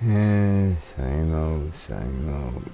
Yeah, same old, same old.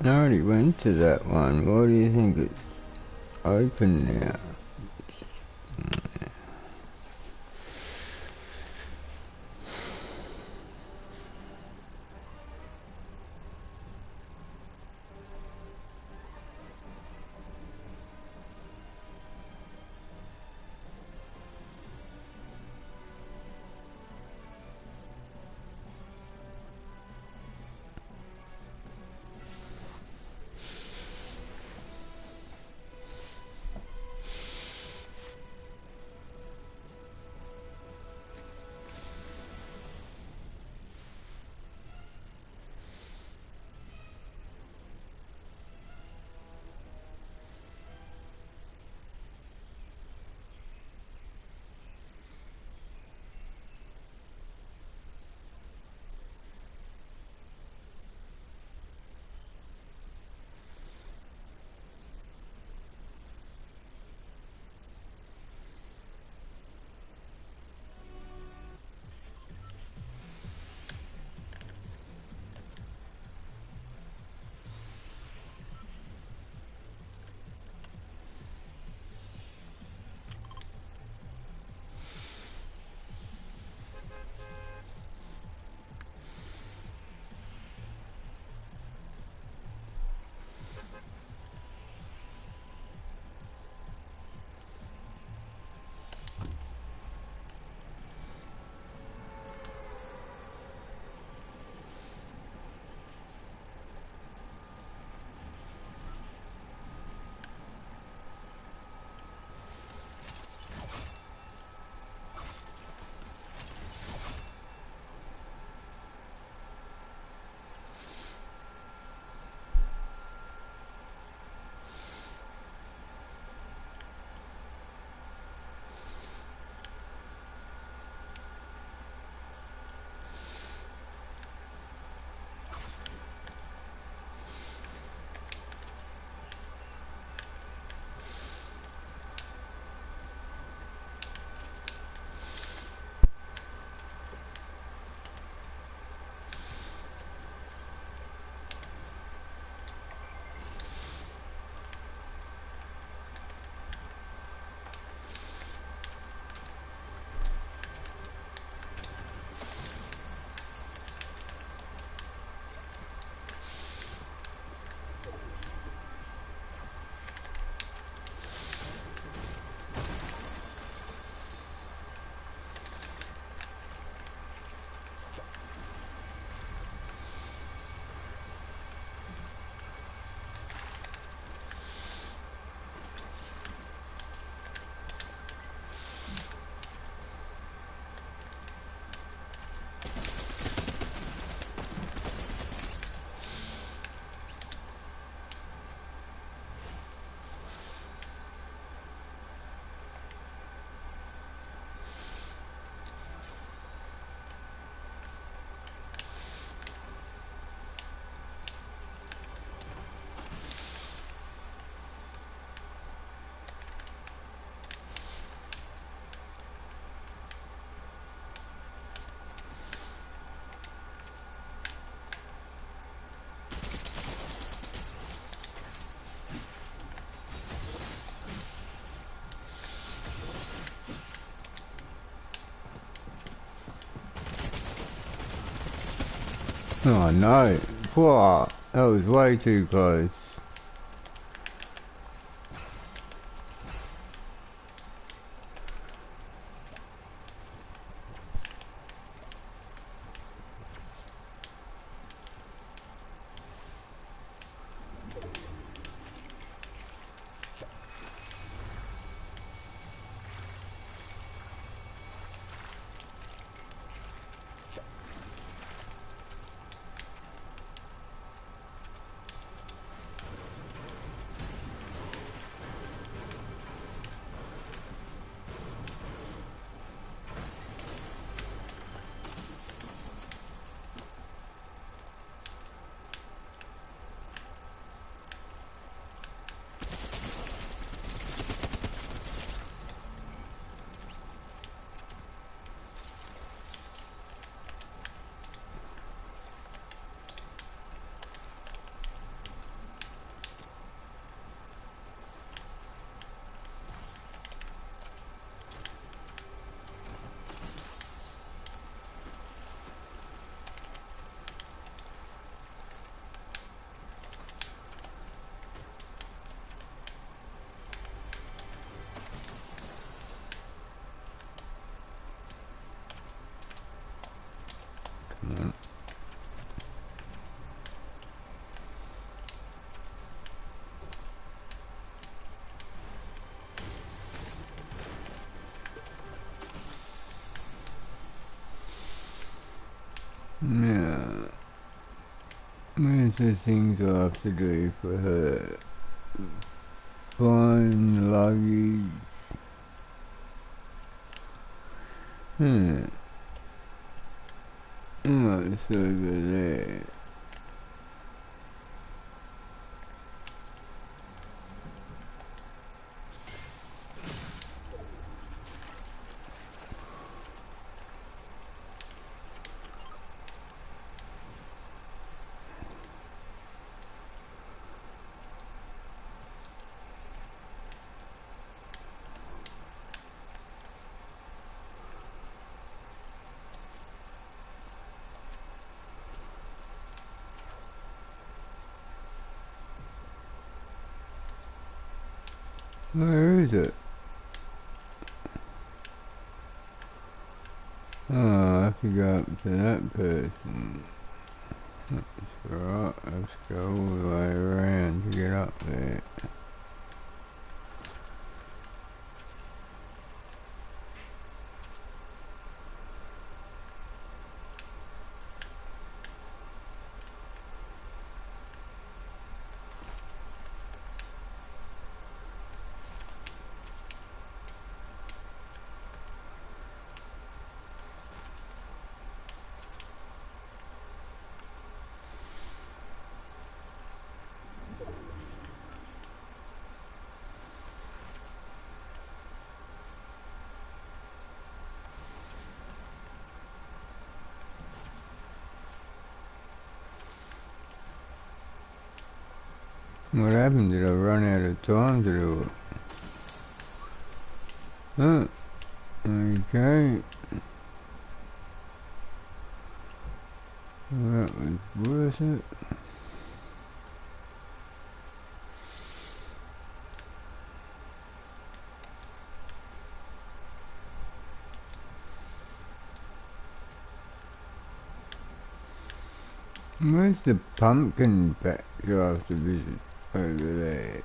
I already went to that one. What do you think it's open now? Oh no. What? That was way too close. Yeah. Where's the things I have to do for her? Find luggage. Oh, it's over there. Where is it? Oh, I have to go up to that person. That's right, let's go all the way around to get up there. What happened? Did I run out of time to do it? Oh, okay. Well, that was worth it. Where's the pumpkin patch I have to visit over there?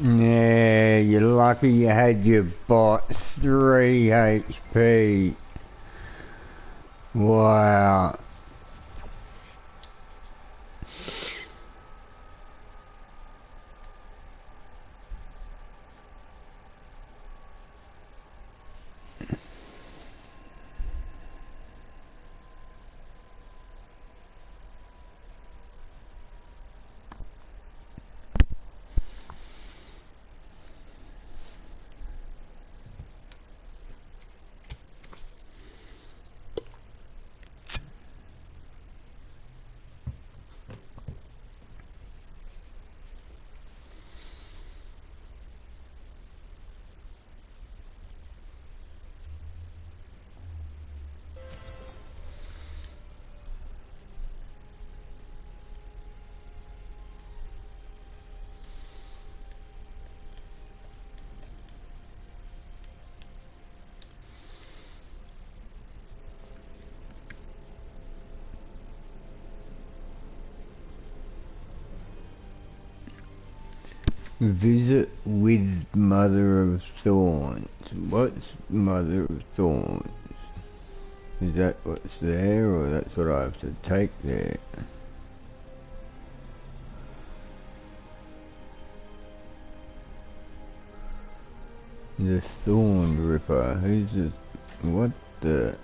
Yeah, you're lucky you had your bots 3 HP. Wow. Visit with Mother of Thorns. What's Mother of Thorns? Is that what's there, or that's what I have to take there? The Thorn Ripper. Who's this? What the?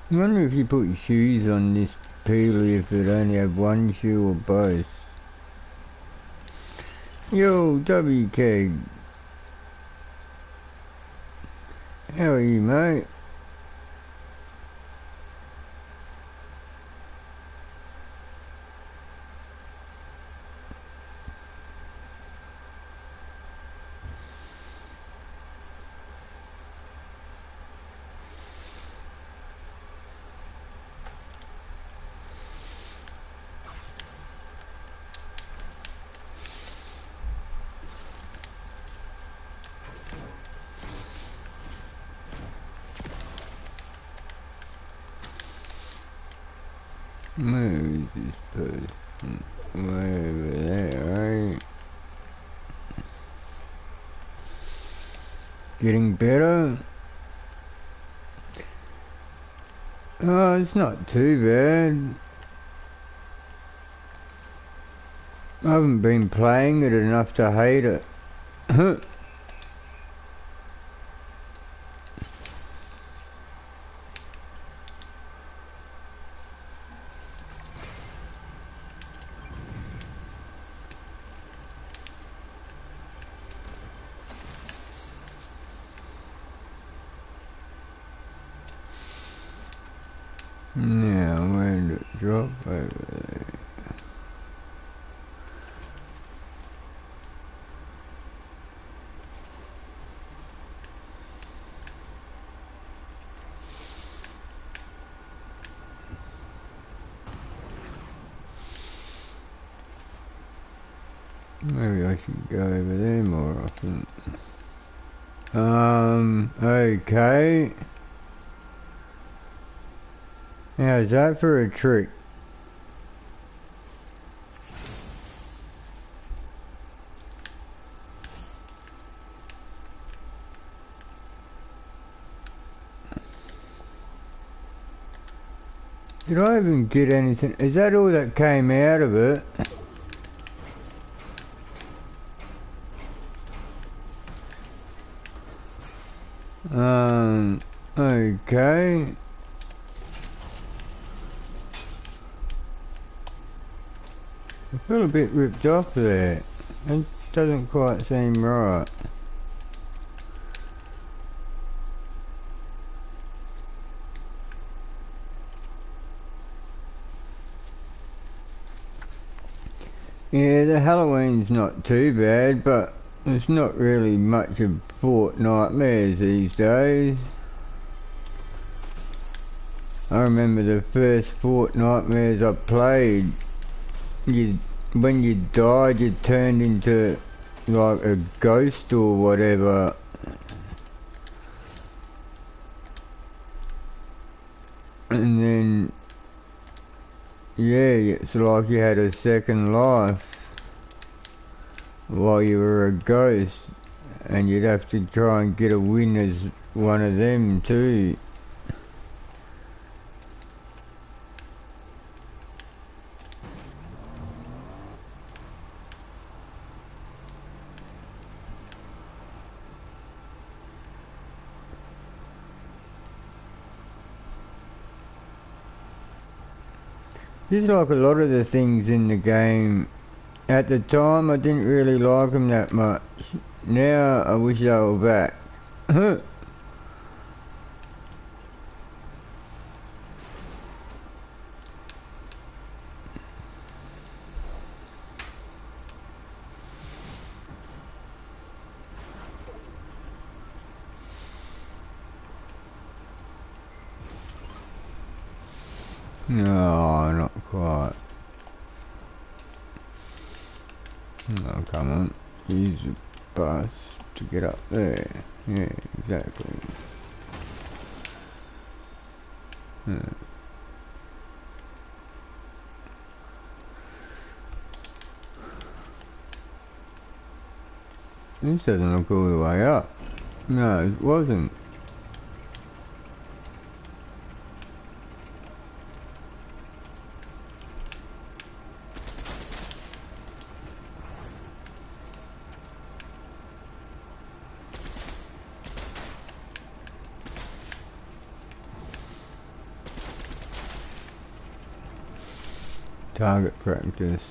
I wonder if you put shoes on this Peely, if it only have one shoe or both. Yo, WK. How are you, mate? Where is this person? Way over there, right? Getting better? Oh, it's not too bad. I haven't been playing it enough to hate it. Now, where did it drop? Over there. Maybe I should go over there more often. Okay. How's that for a trick? Did I even get anything? Is that all that came out of it? Okay. I feel a bit ripped off there. It doesn't quite seem right. Yeah, the Halloween's not too bad, but it's not really much of Fortnitemares these days. I remember the first Fortnitemares I played, when you died you turned into like a ghost or whatever. And then, yeah, it's like you had a second life while you were a ghost, and you'd have to try and get a win as one of them too. Just like a lot of the things in the game, at the time I didn't really like them that much. Now I wish they were back. No, not quite. Oh, come on. Use the bus to get up there. Yeah, exactly. Yeah. This doesn't look all the way up. No, it wasn't. Target practice.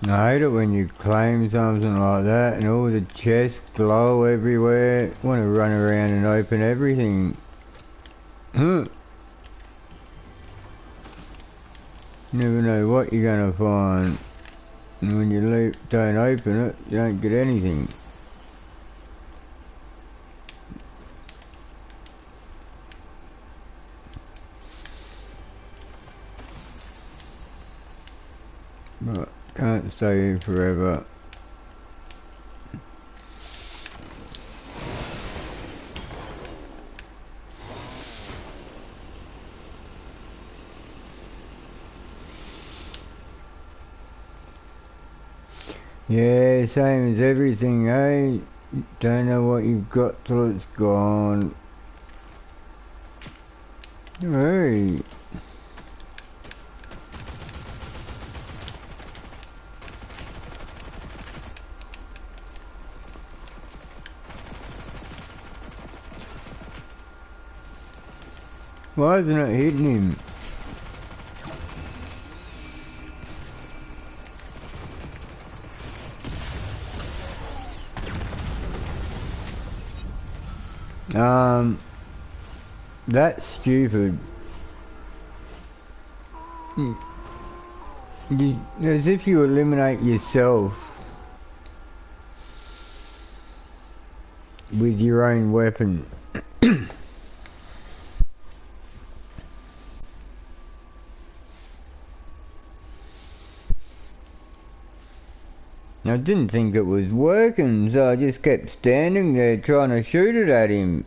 I hate it when you claim something like that and all the chests glow everywhere. Want to run around and open everything. Huh. Never know what you're gonna find. And when you don't open it, you don't get anything. But can't stay here forever. Yeah, same as everything, eh? Don't know what you've got till it's gone. Hey. Why isn't it hitting him? That's stupid. As if you eliminate yourself with your own weapon. I didn't think it was working, so I just kept standing there trying to shoot it at him.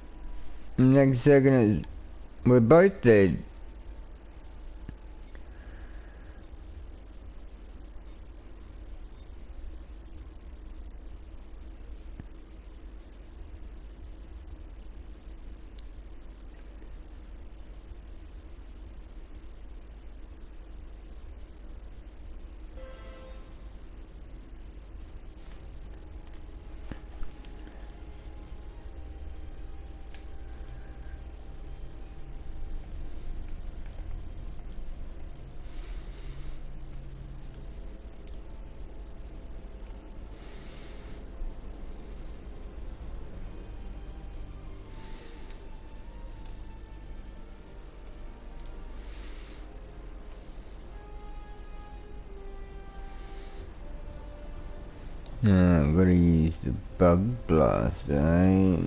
And next second, we're both dead. I've gotta use the bug blaster, eh?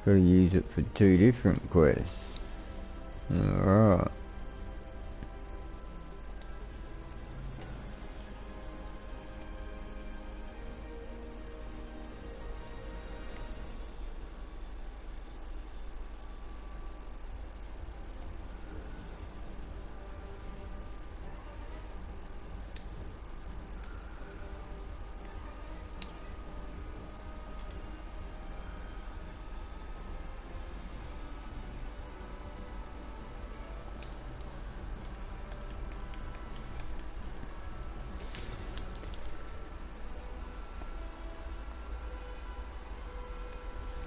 Gotta use it for 2 different quests. Alright.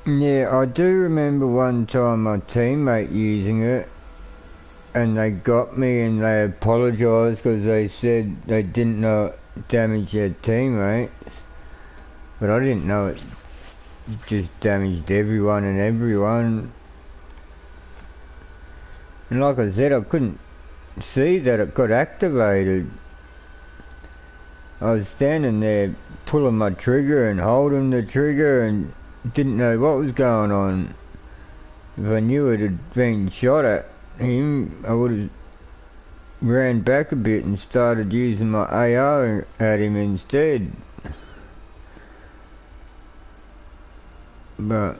Yeah, I do remember one time my teammate using it, and they got me and they apologised because they said they didn't know it damaged their teammates, but I didn't know it just damaged everyone and everyone. And like I said, I couldn't see that it got activated. I was standing there pulling my trigger and holding the trigger and didn't know what was going on. If I knew it had been shot at him, I would have ran back a bit and started using my AR at him instead. But,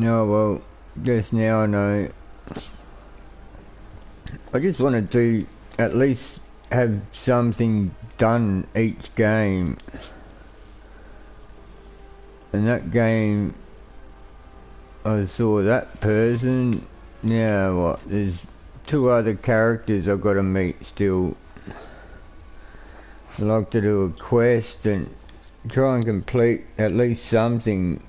oh well, just now I know. I just wanted to at least have something done each game. And that game, I saw that person. Now what, there's 2 other characters I've got to meet still. I'd like to do a quest and try and complete at least something.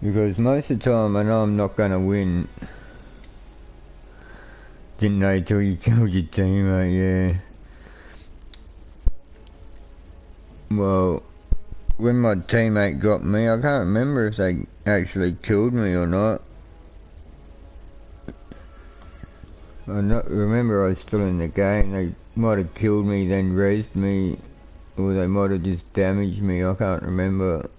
Because most of the time I know I'm not going to win. Didn't know till you killed your teammate, yeah. Well, when my teammate got me, I can't remember if they actually killed me or not. I remember I was still in the game. They might have killed me, then rezzed me, or they might have just damaged me. I can't remember.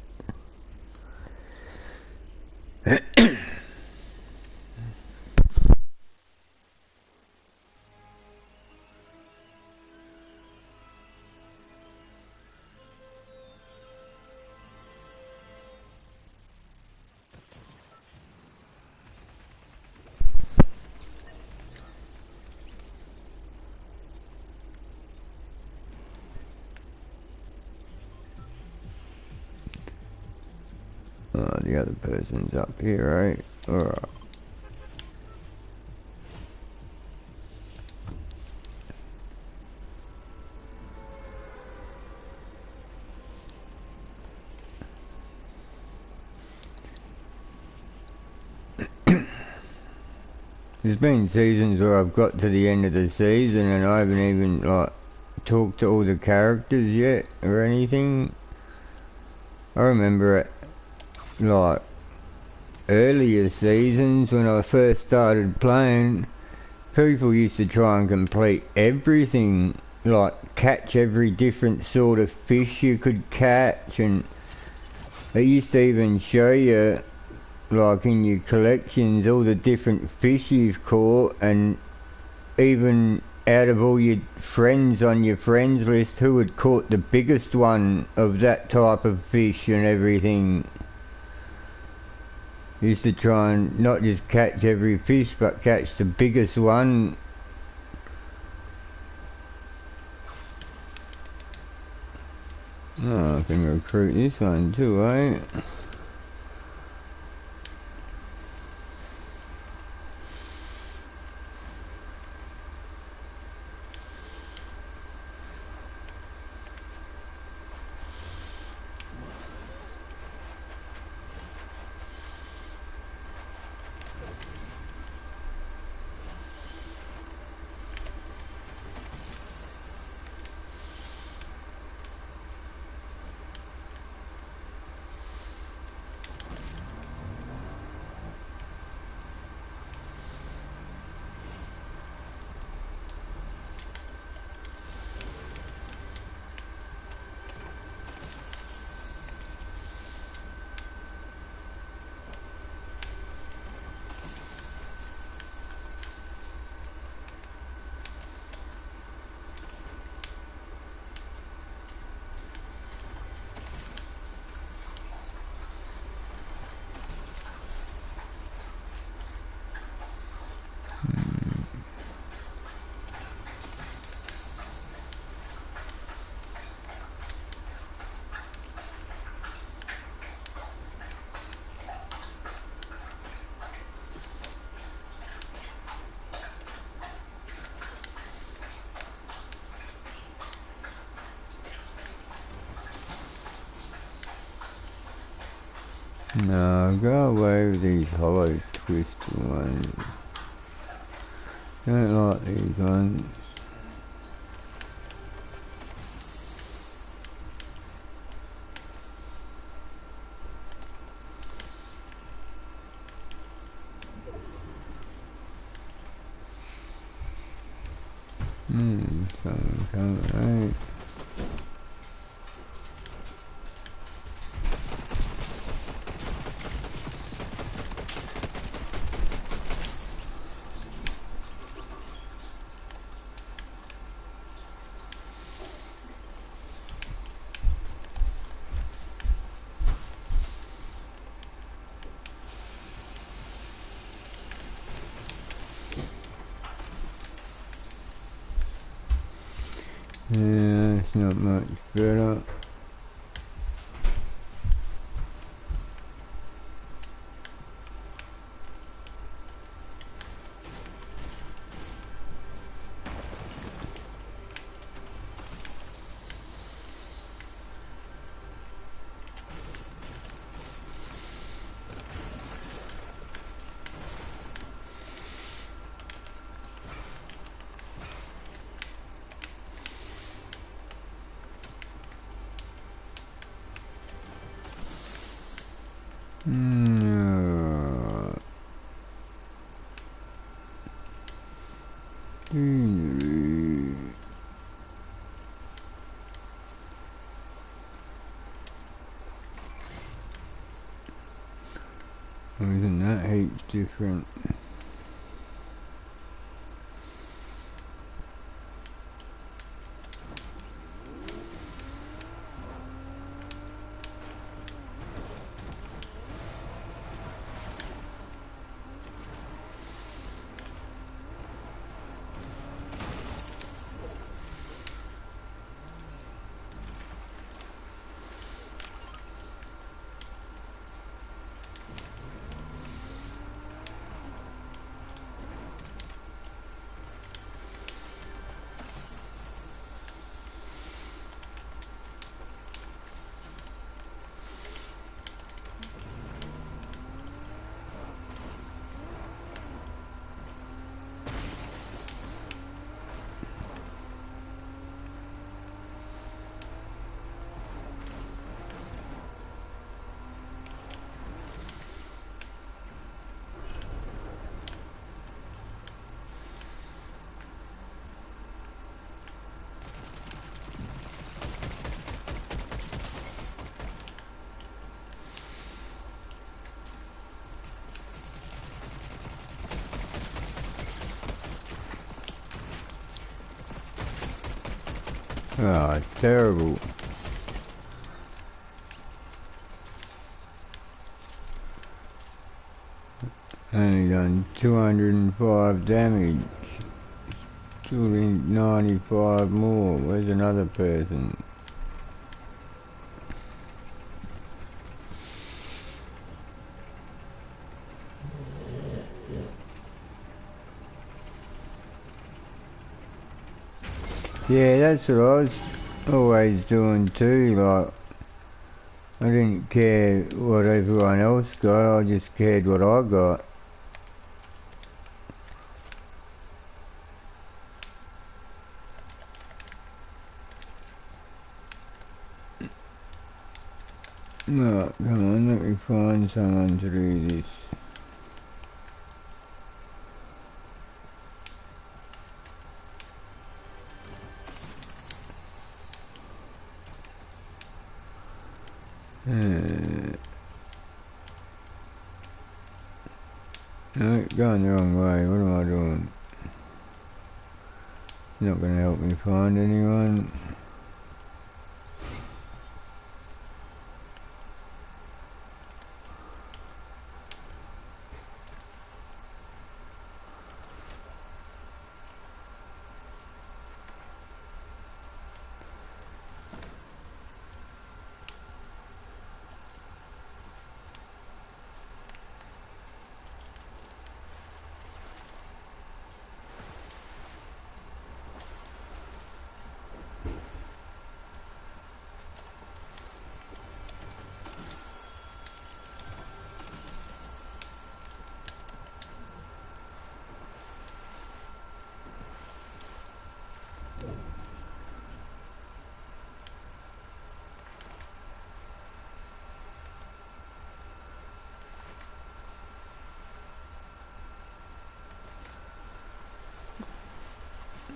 Oh, the other person's up here, right? Alright. There's been seasons where I've got to the end of the season and I haven't even like talked to all the characters yet or anything. I remember it like earlier seasons when I first started playing, people used to try and complete everything, like catch every different sort of fish you could catch, and it used to even show you like in your collections all the different fish you've caught, and even out of all your friends on your friends list who had caught the biggest one of that type of fish and everything. Used to try and not just catch every fish but catch the biggest one. Oh, I can recruit this one too, eh? No, go away with these hollow twisted ones. Don't like these ones. Something coming, right? Yeah, it's not much better. Isn't that heap different? Ah, it's terrible. Only done 205 damage. Still need 95 more. Where's another person? Yeah, that's what I was always doing too, like, I didn't care what everyone else got, I just cared what I got. Right, come on, let me find someone to do this. No, going the wrong way, what am I doing? Not going to help me find anyone.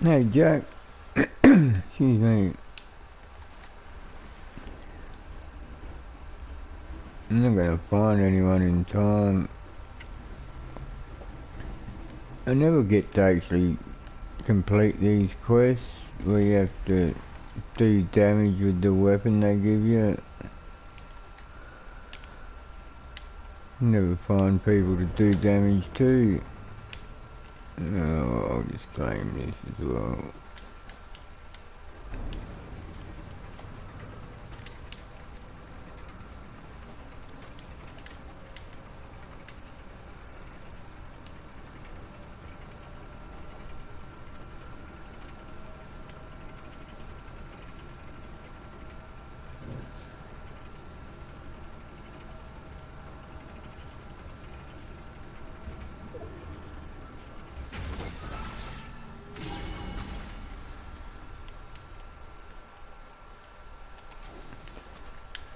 Hey Jack, excuse me. I'm not gonna find anyone in time. I never get to actually complete these quests where you have to do damage with the weapon they give you. Never find people to do damage to. Oh, I'll just claim this as well.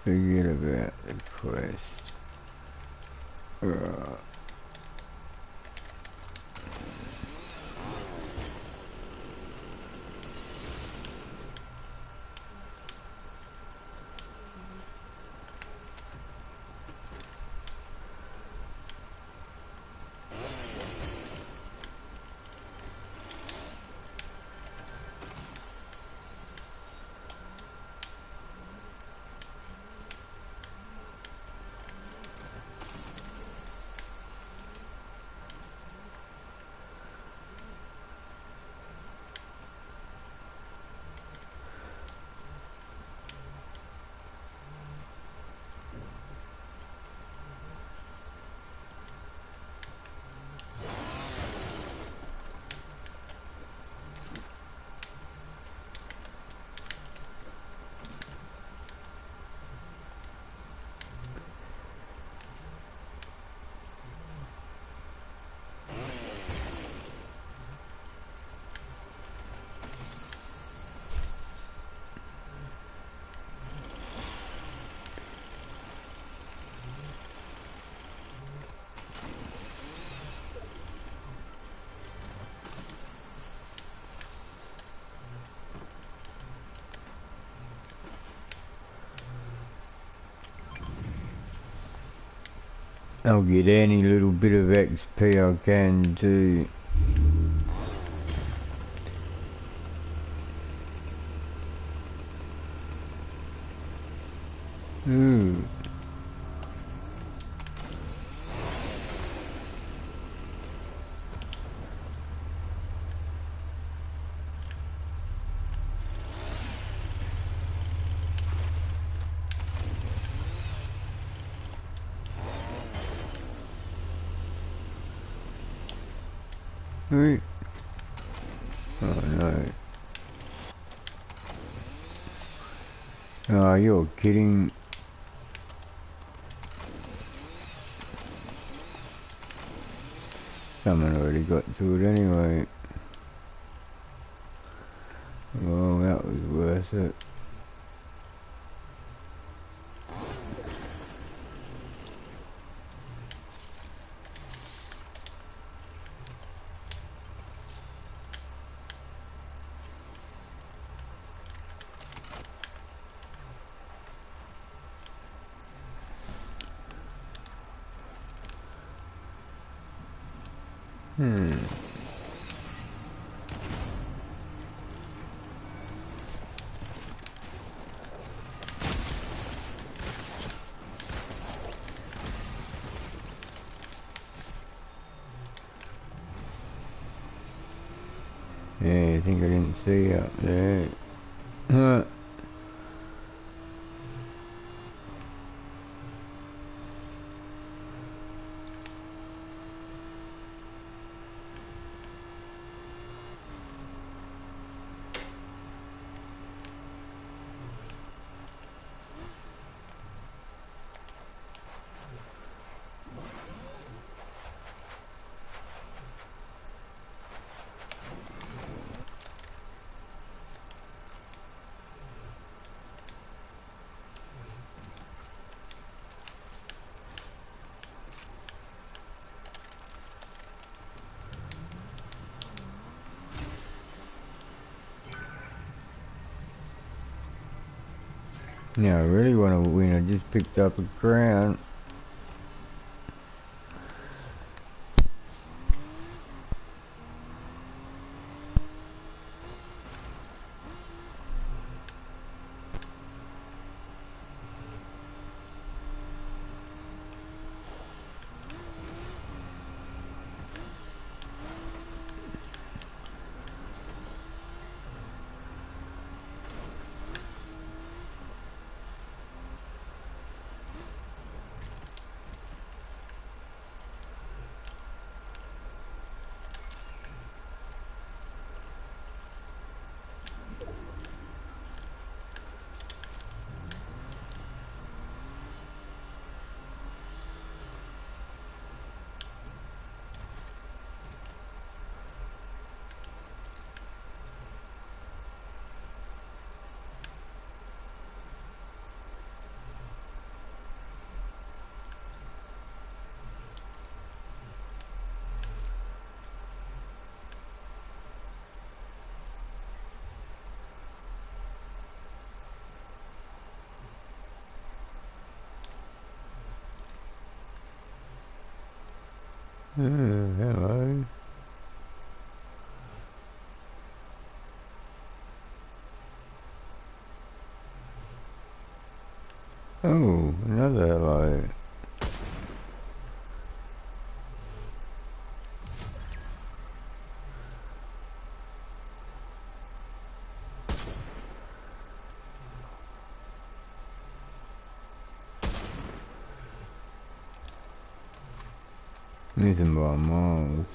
Forget about the quest. Right. I'll get any little bit of XP I can do. Ooh. Ooh. Oh no. Oh, you're kidding. Someone already got to it anyway. Well, that was worth it. Yeah, I think I didn't see up there. Huh. Now I really want to win. I just picked up a crown. Hello. Oh, another hello. Missing by miles.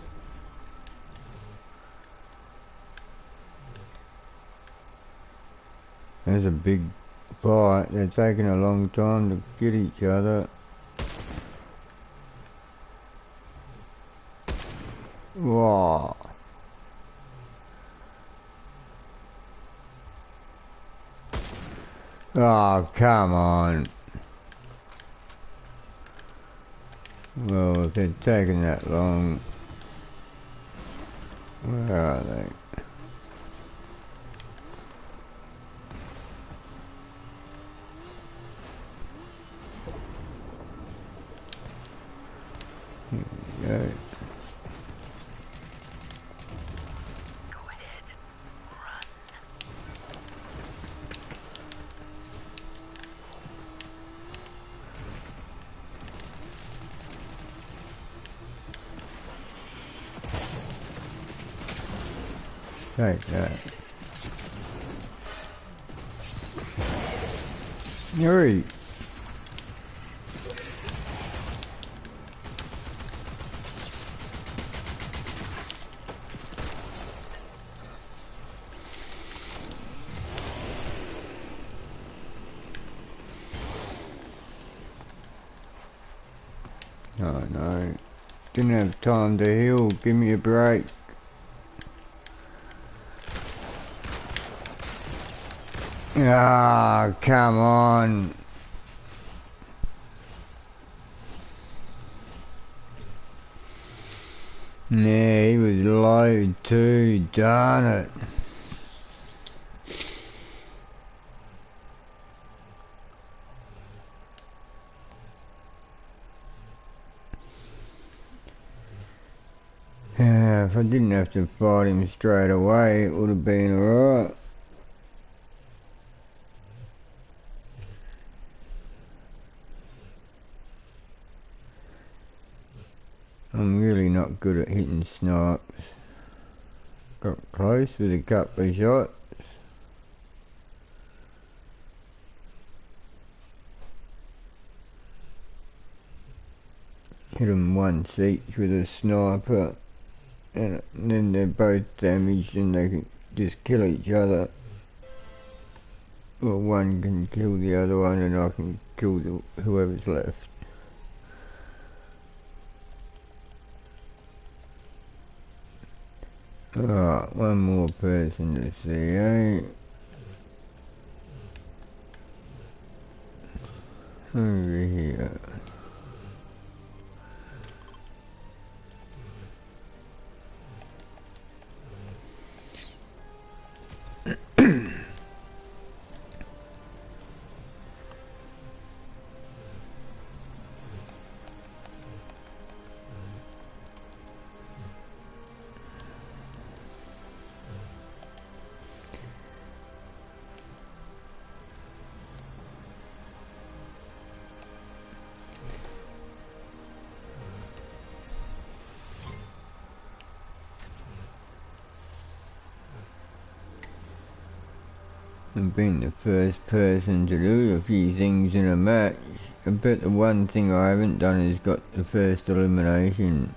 There's a big fight. They're taking a long time to get each other. Wow. Oh, come on. Well, if they're taking that long, where are they? Here we go. Take that. Hurry! Oh no. Didn't have time to heal. Give me a break. Ah, come on. Yeah, he was low too, darn it. Yeah, if I didn't have to fight him straight away, it would have been alright. I'm really not good at hitting snipes. Got close with a couple of shots. Hit them once each with a sniper, and then they're both damaged and they can just kill each other. Well, one can kill the other one and I can kill whoever's left. Alright, one more person to see, eh? Over here. And being the first person to do a few things in a match, I bet the one thing I haven't done is got the first elimination.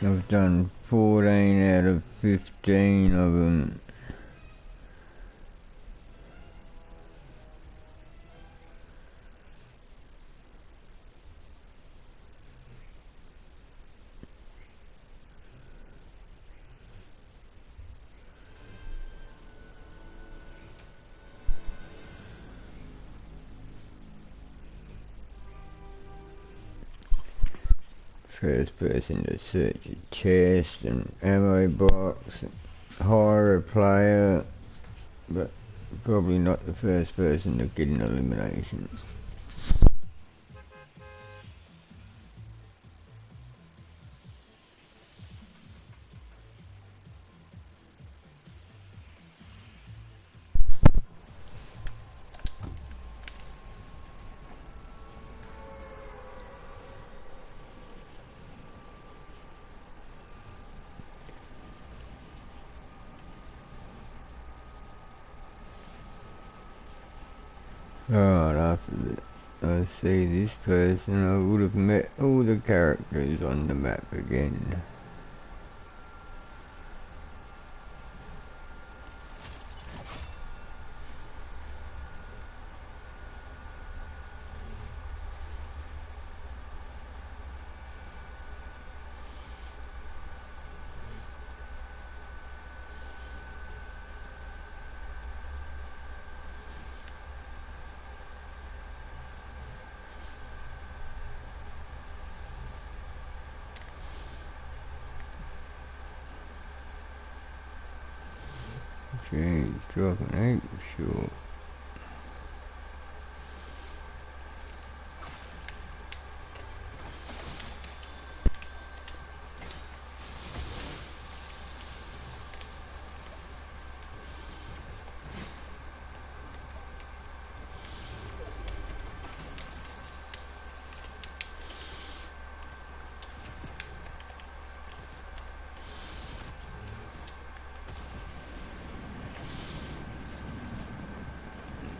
I've done 14 out of 15 of them. First person to search a chest and ammo box, hire a player, but probably not the first person to get an elimination. Right, after I see this person, I would have met all the characters on the map again. Okay, he's dropping 8 short.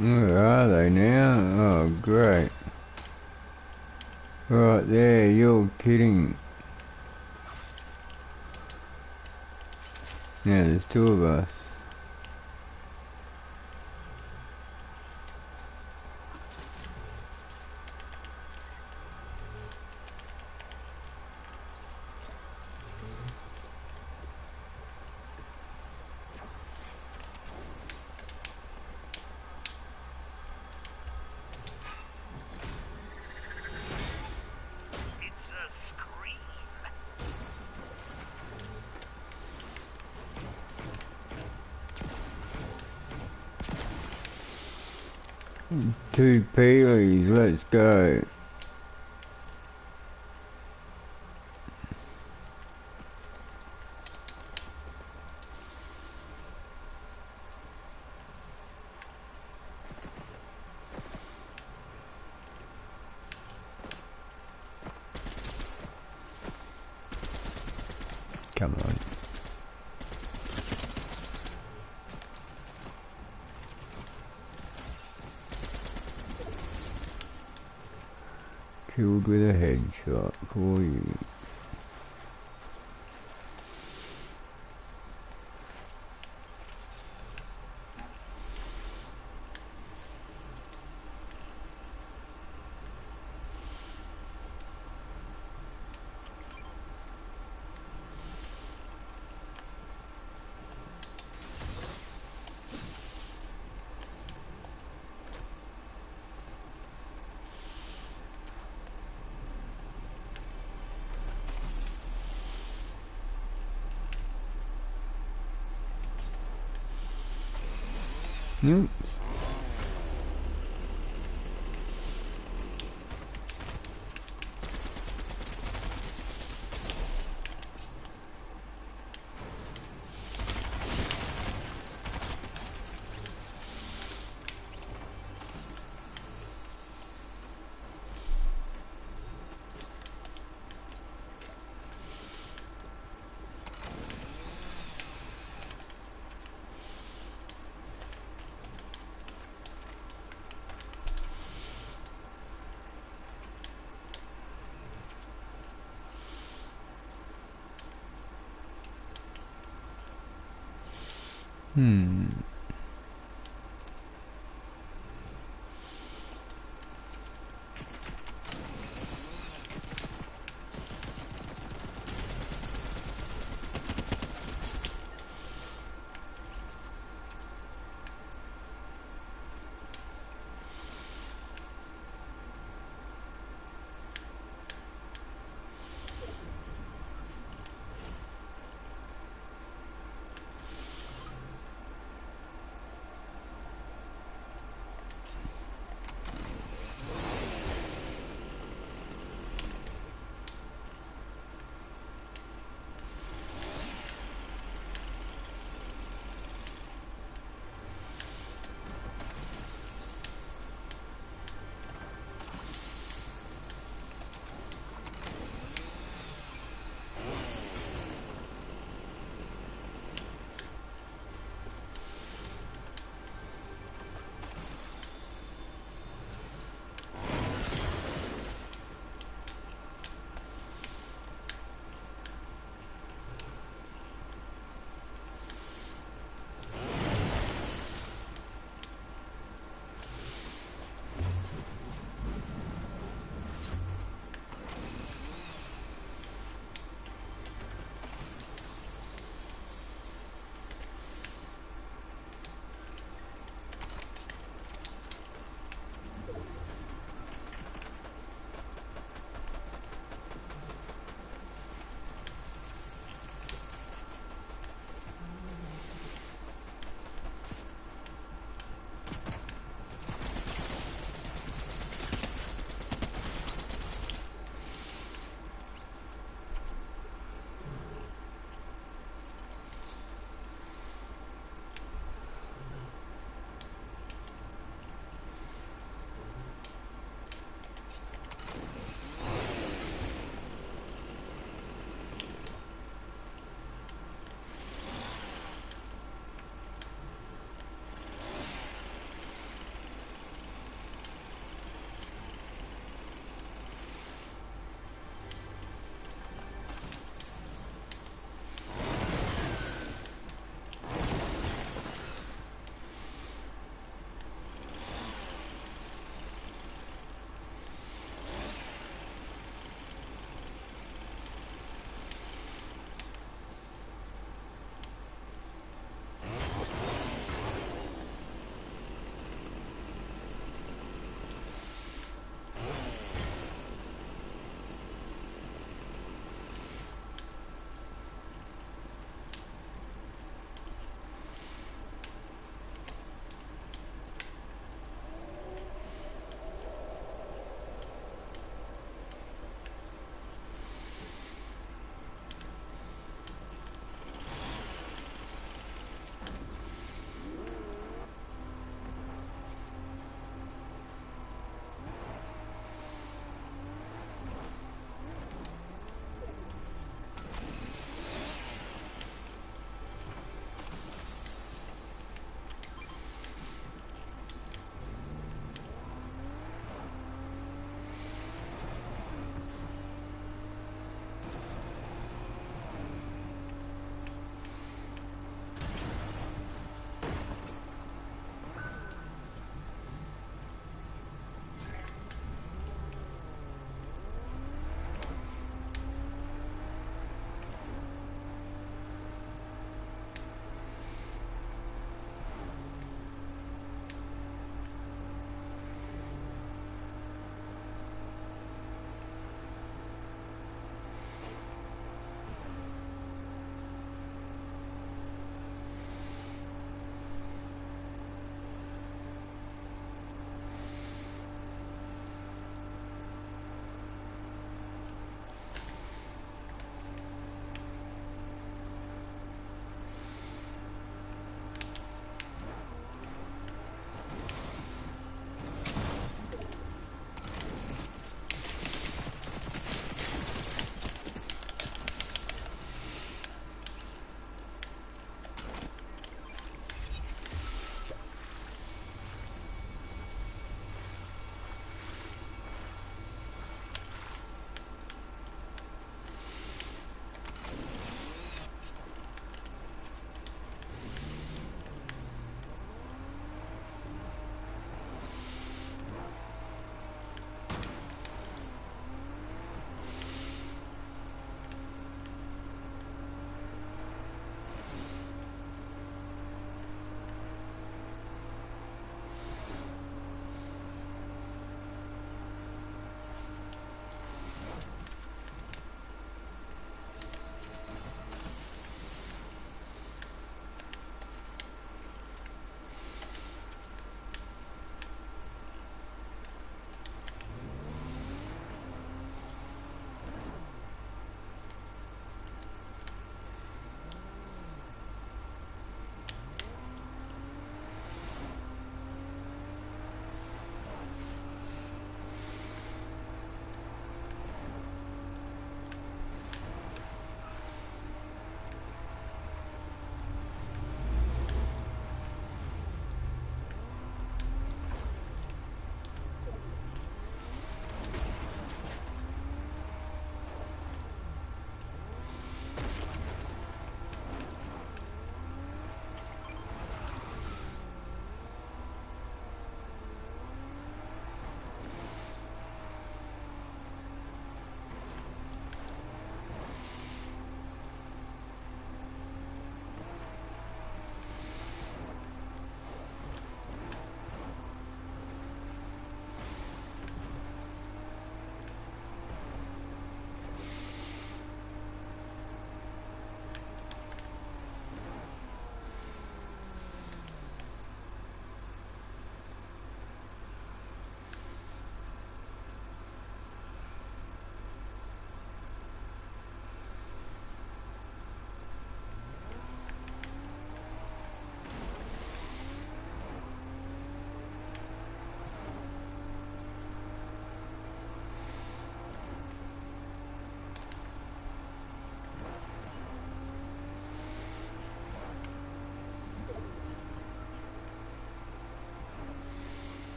Where are they now? Oh, great. Right there, you're kidding. Now there's 2 of us. Two peelies, let's go. Come on. Killed with a headshot for you. Nope. Hmm.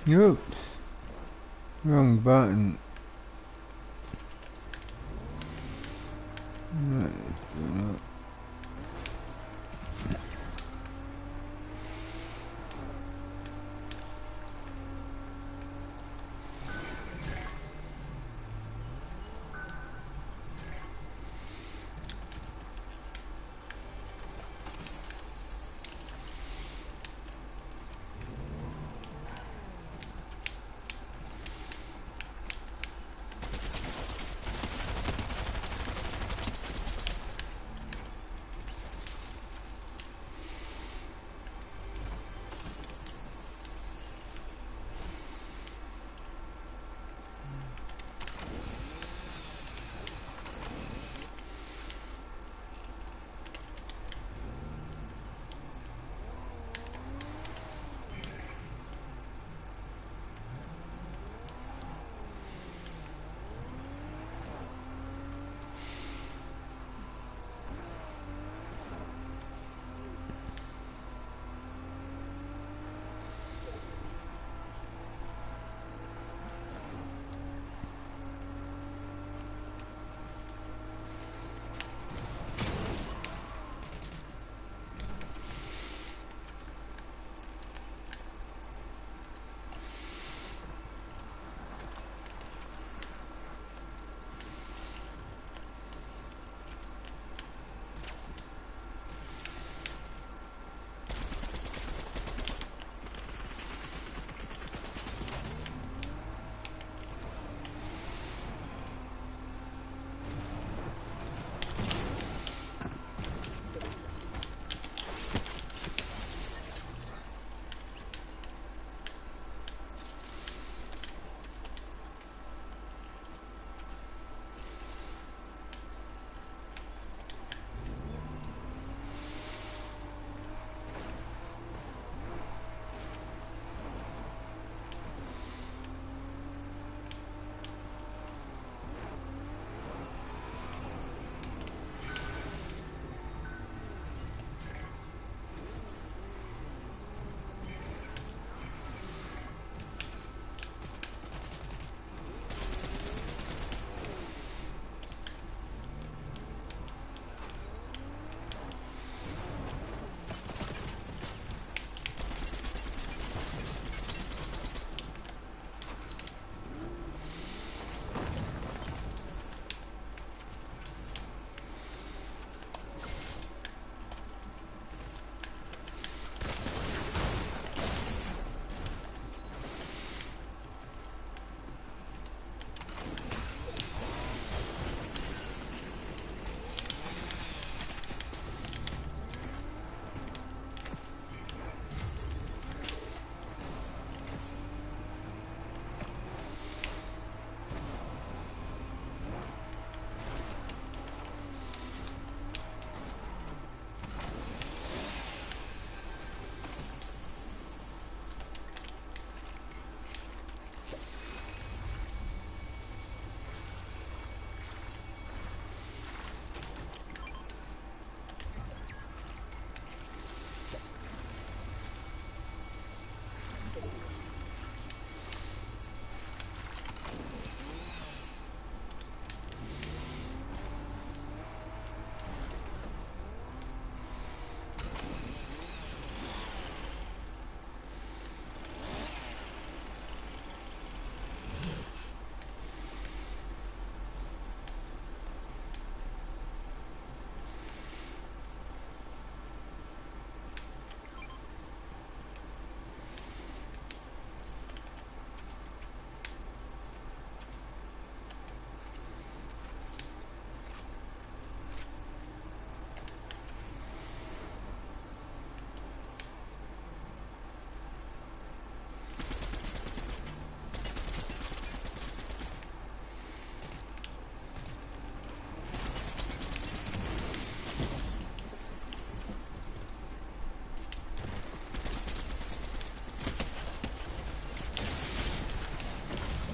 Oops. Wrong button.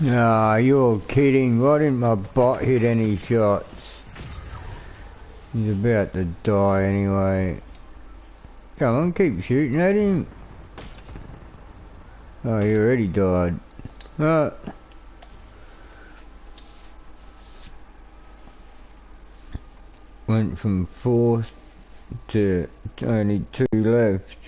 Nah, you're kidding. Why didn't my bot hit any shots? He's about to die anyway. Come on, keep shooting at him. Oh, he already died. Ah. Went from 4 to only 2 left.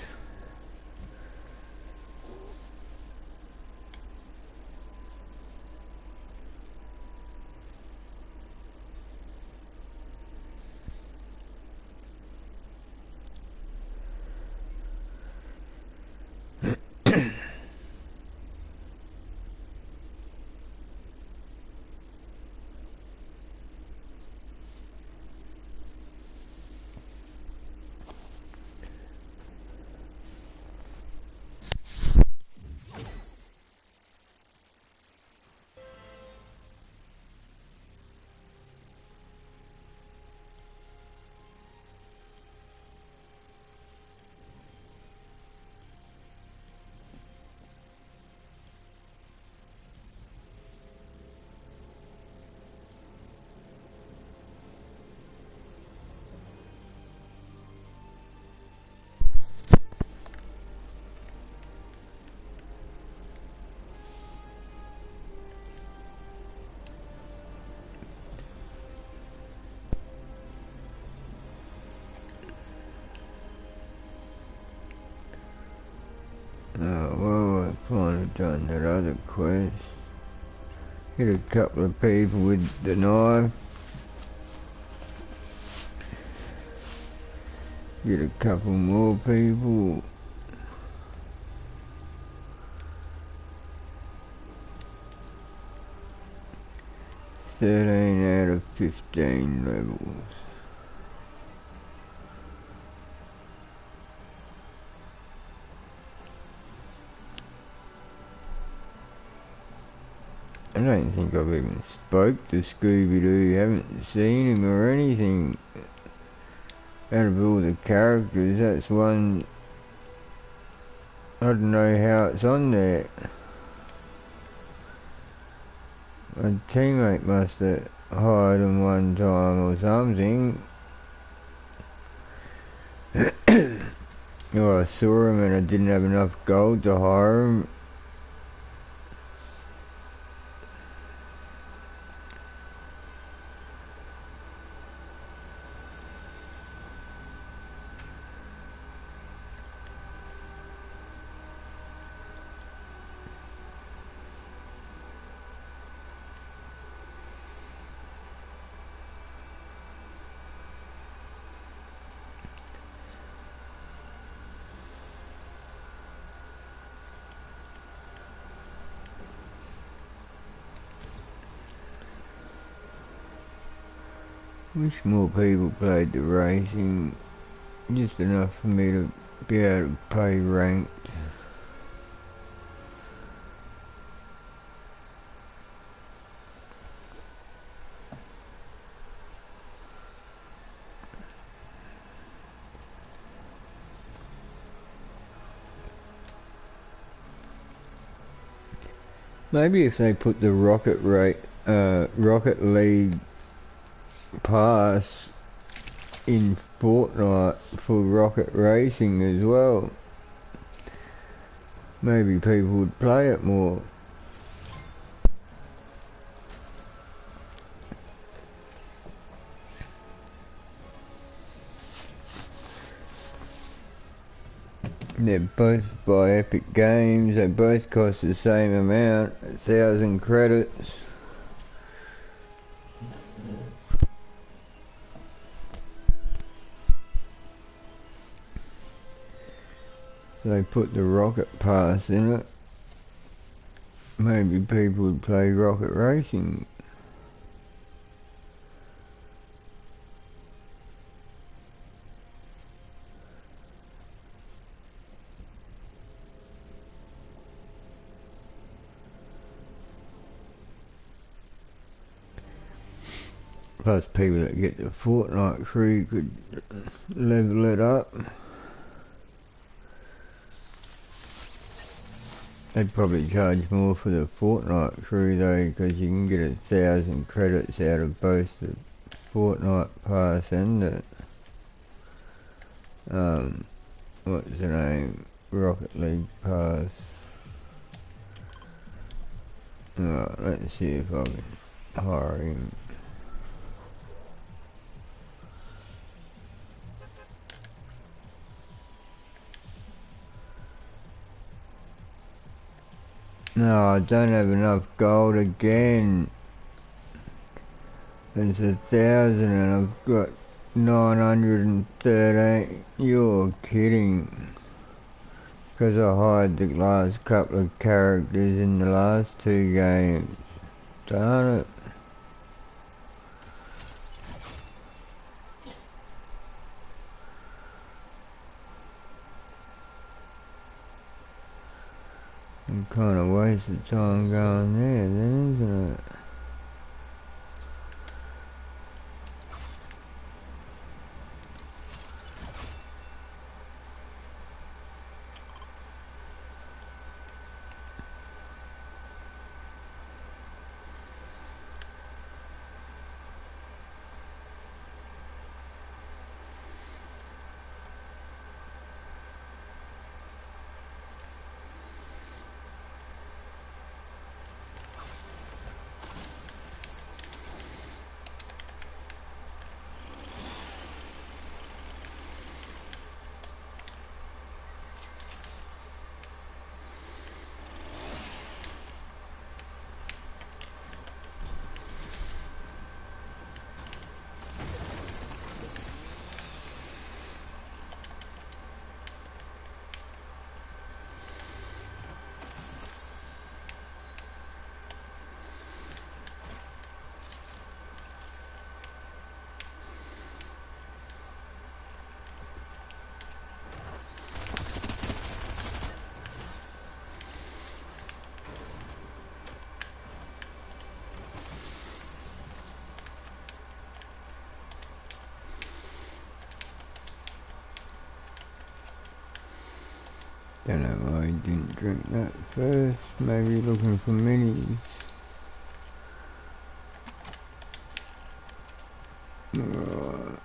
Oh, well, I finally done that other quest. Hit a couple of people with the knife. Get a couple more people. "13 out of 15 levels." I don't think I've even spoke to Scooby-Doo. Haven't seen him or anything. Out of all the characters, that's one. I don't know how it's on there. My teammate must have hired him one time or something. Or I saw him and I didn't have enough gold to hire him. Wish more people played the racing, just enough for me to be able to play ranked. Maybe if they put the Rocket League pass in Fortnite for rocket racing as well, maybe people would play it more. They're both by Epic Games, they both cost the same amount, 1,000 credits. They put the Rocket Pass in it. Maybe people would play rocket racing. Plus people that get the Fortnite crew could level it up. They'd probably charge more for the Fortnite crew though, because you can get 1,000 credits out of both the Fortnite pass and the what's the name, Rocket League pass. Alright, let's see if I can hire him. No, I don't have enough gold again. It's 1,000 and I've got 913. You're kidding. Because I hired the last couple of characters in the last 2 games. Darn it. I'm kind of wasted time going there then, isn't it? Don't know why he didn't drink that first. Maybe looking for minis. Right.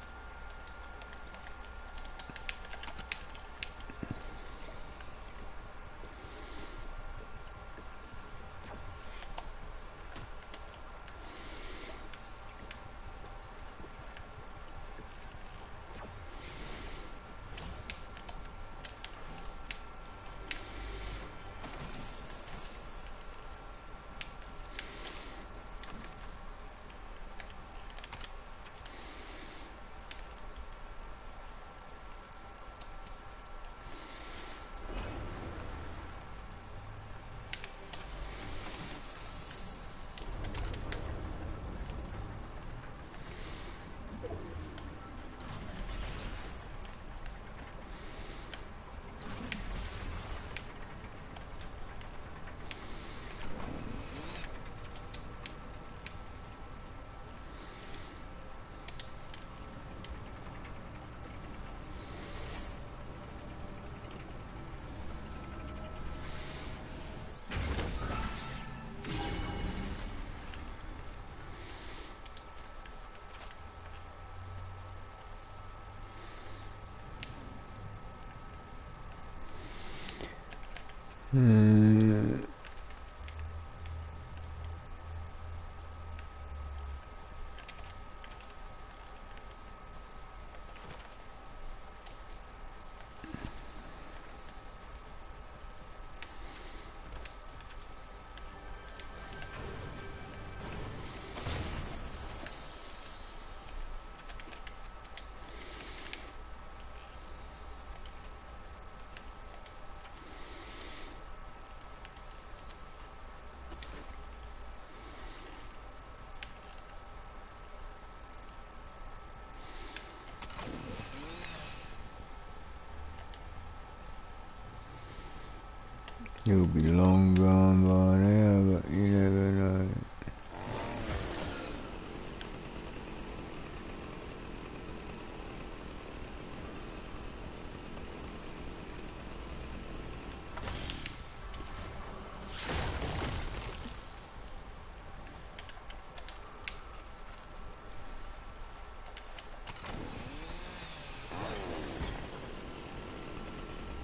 He'll be long gone by now, but you never know.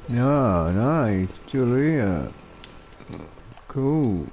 No, no, he's still here. Cool.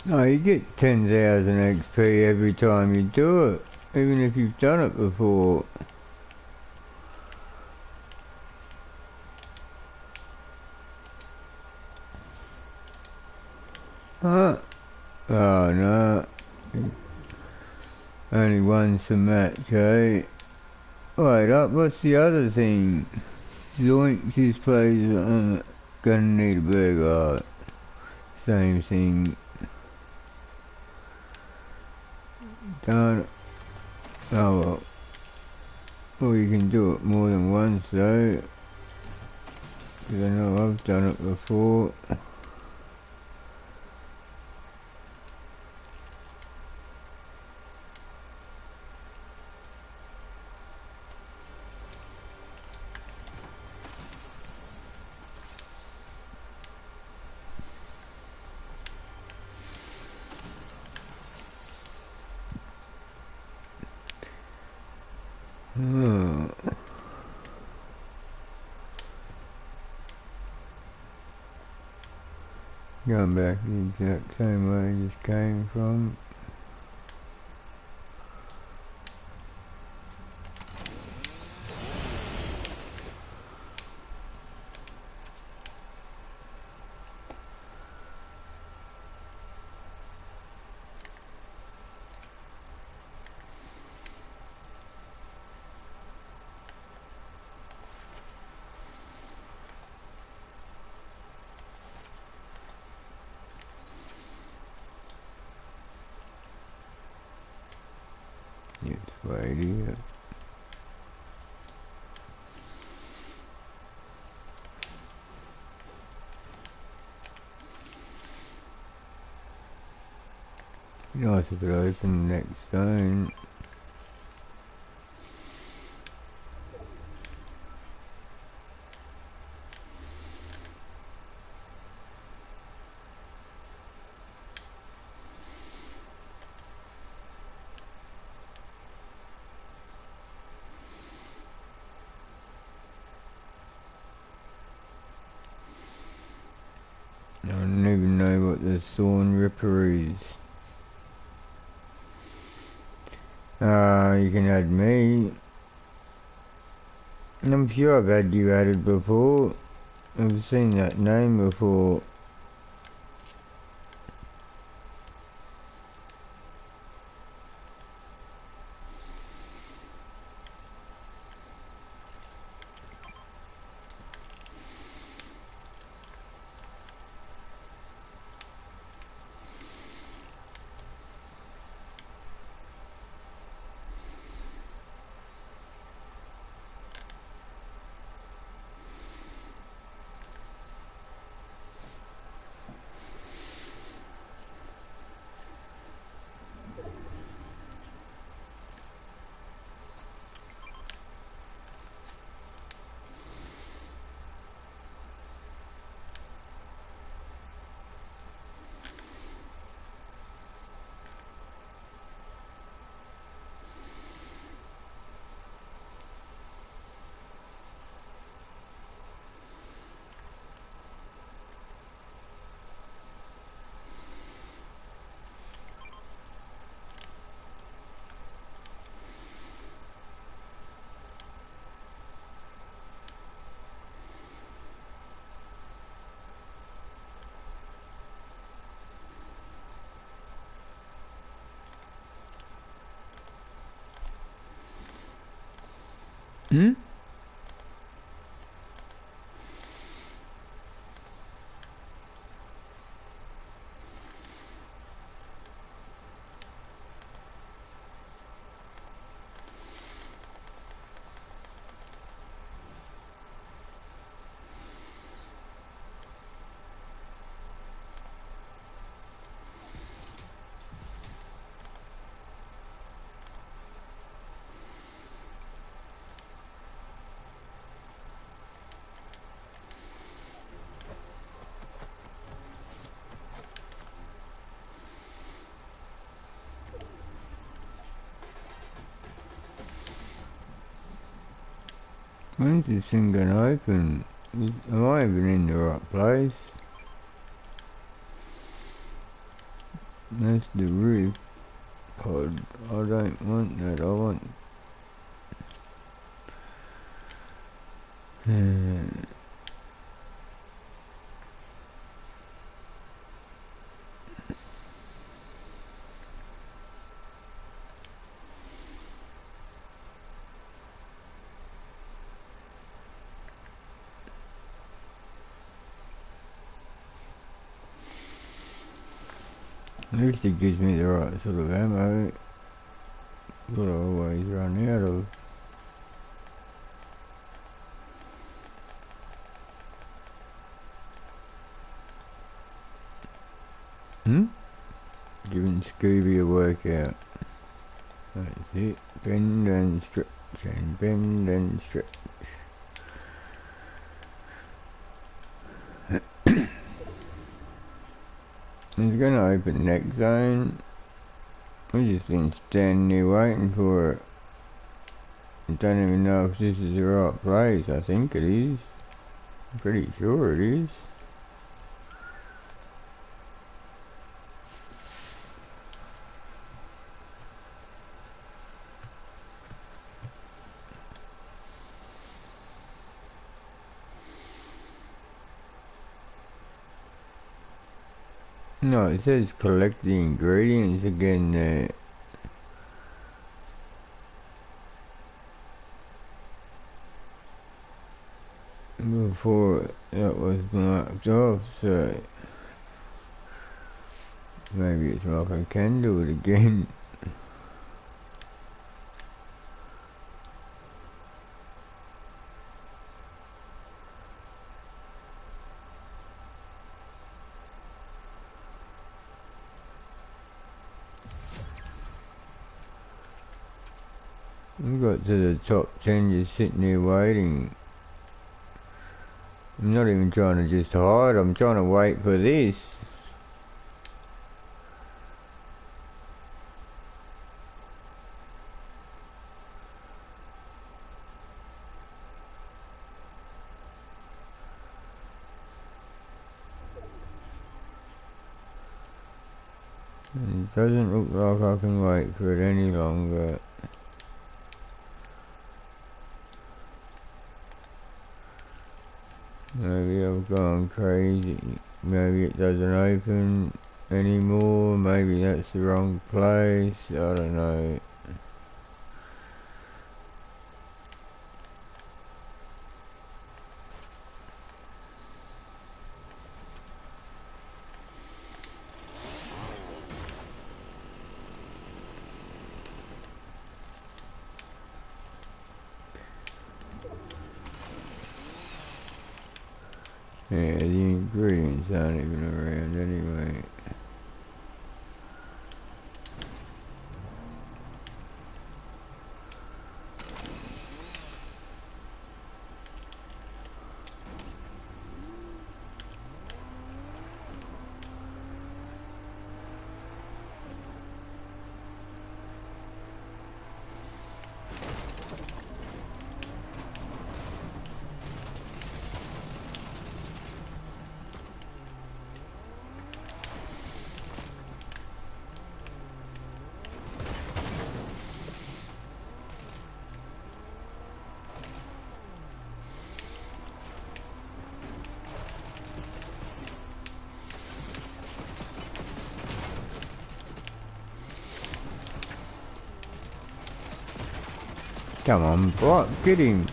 No, you get 10,000 XP every time you do it, even if you've done it before. Huh? Oh no. Only once a match, eh? Wait up, what's the other thing? Zoinks his plays gonna need a burger. Same thing. Darn it. Oh well. Well, you can do it more than once though. Because I know I've done it before. Oh. Going back the exact same way I just came from. It's right here. Nice if it opened next zone. I don't even know what the Thorn Ripper is. You can add me. I'm sure I've had you added before. I've seen that name before. Hmm? When's this thing gonna open? Am I even in the right place? That's the roof pod. I don't want that. I want... At least it gives me the right sort of ammo. What I always run out of. Giving Scooby a workout. That's it. Bend and stretch and bend and stretch. It's gonna open next zone. We've just been standing here waiting for it. I don't even know if this is the right place. I think it is. I'm pretty sure it is. No, it says collect the ingredients again there. Before that was marked off, so maybe it's like I can do it again. We got to the top 10 just sitting here waiting. I'm not even trying to just hide, I'm trying to wait for this. It doesn't look like I can wait for it any longer. Maybe I've gone crazy. Maybe it doesn't open anymore. Maybe that's the wrong place. I don't know. Yeah, the ingredients aren't even around anyway. Come on, Brock, get him.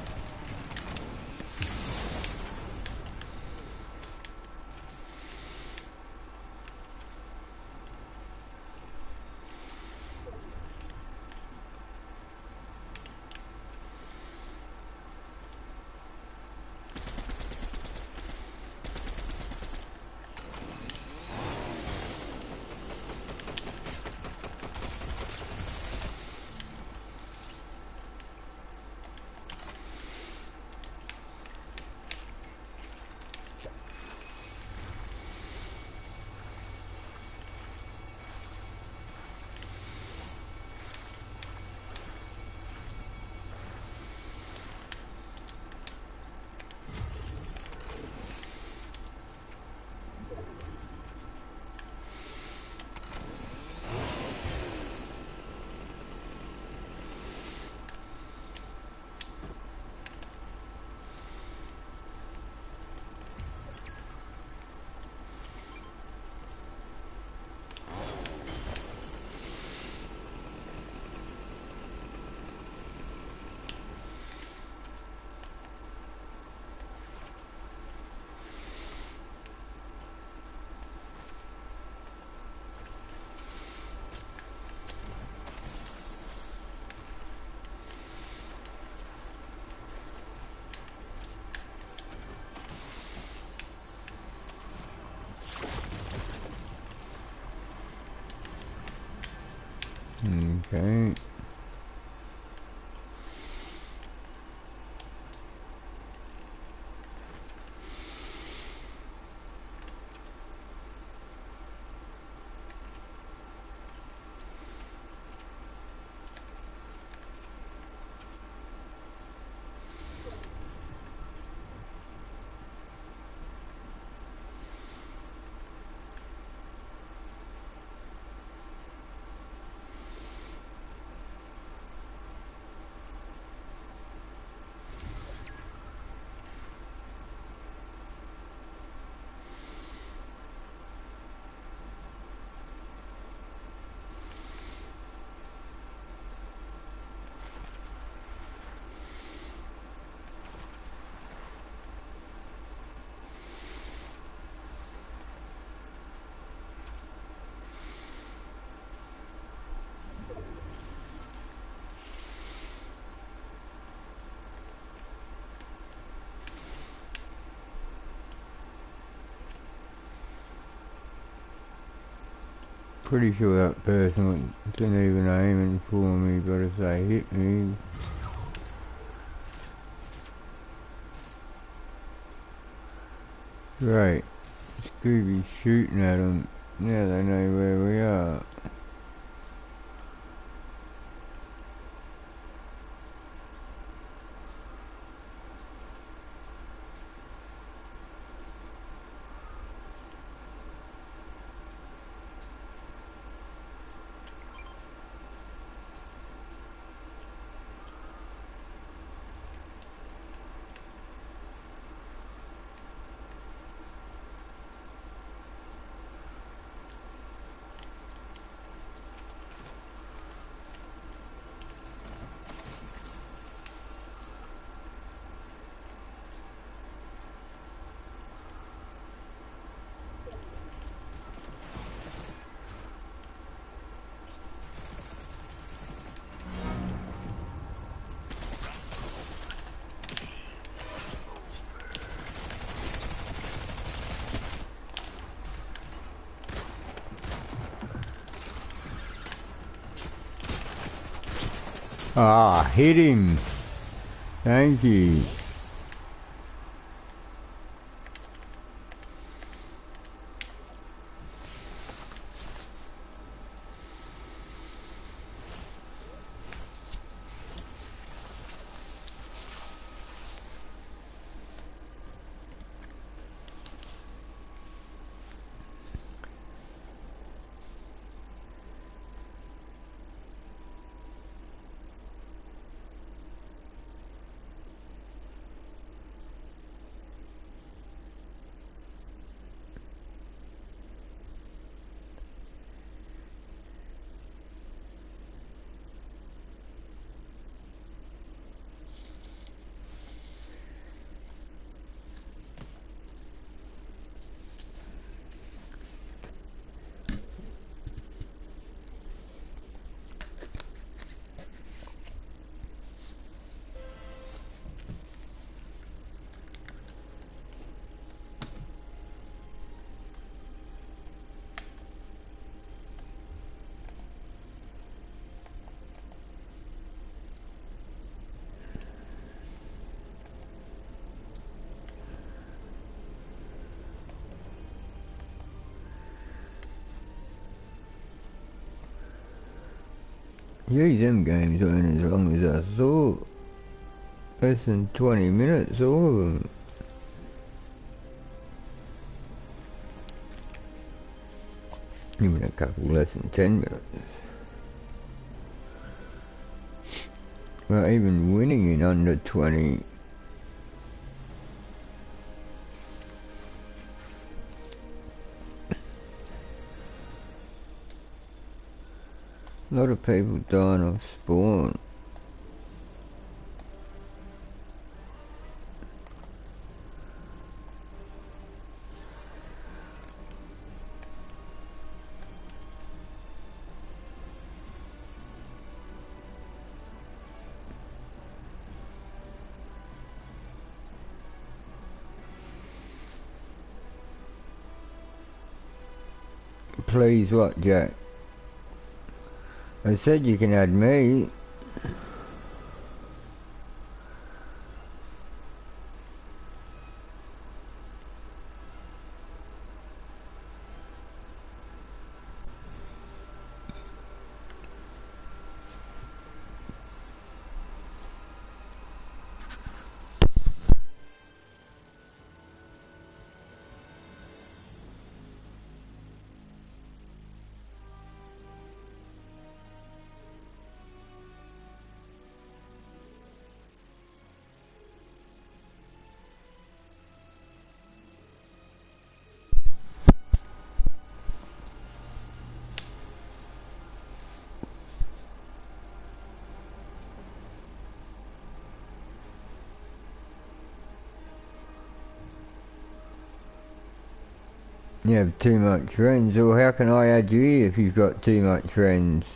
Okay. Pretty sure that person wasn't even aiming for me, but if they hit me... Right, Scooby's shooting at them. Now they know where we are. Ah, hit him! Thank you. Geez, them games weren't as long as I thought. Less than 20 minutes, all of them. Even a couple less than 10 minutes. Well, even winning in under 20. A lot of people dying off spawn. Please what, Jack? I said you can add me. You have too much friends, or how can I add you if you've got too much friends?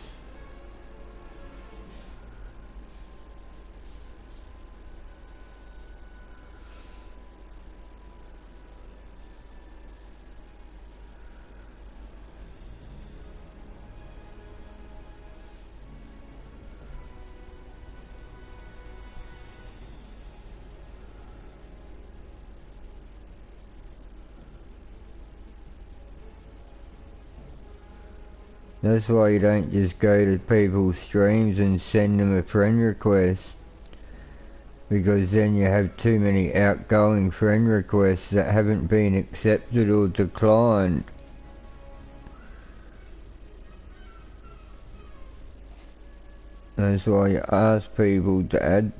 That's why you don't just go to people's streams and send them a friend request. Because then you have too many outgoing friend requests that haven't been accepted or declined. That's why you ask people to add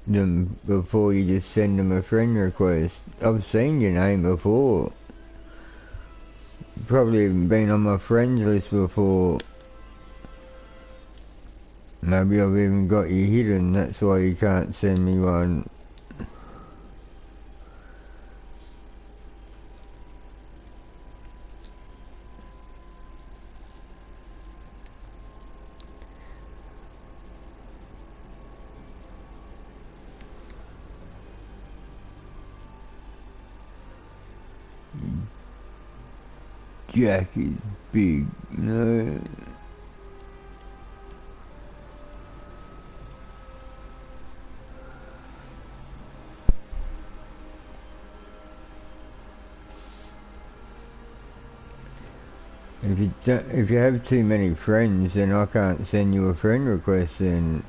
them before you just send them a friend request. I've seen your name before. Probably even been on my friends list before. Maybe I've even got you hidden, that's why you can't send me one. Jack is big, no. If you have too many friends, then I can't send you a friend request then.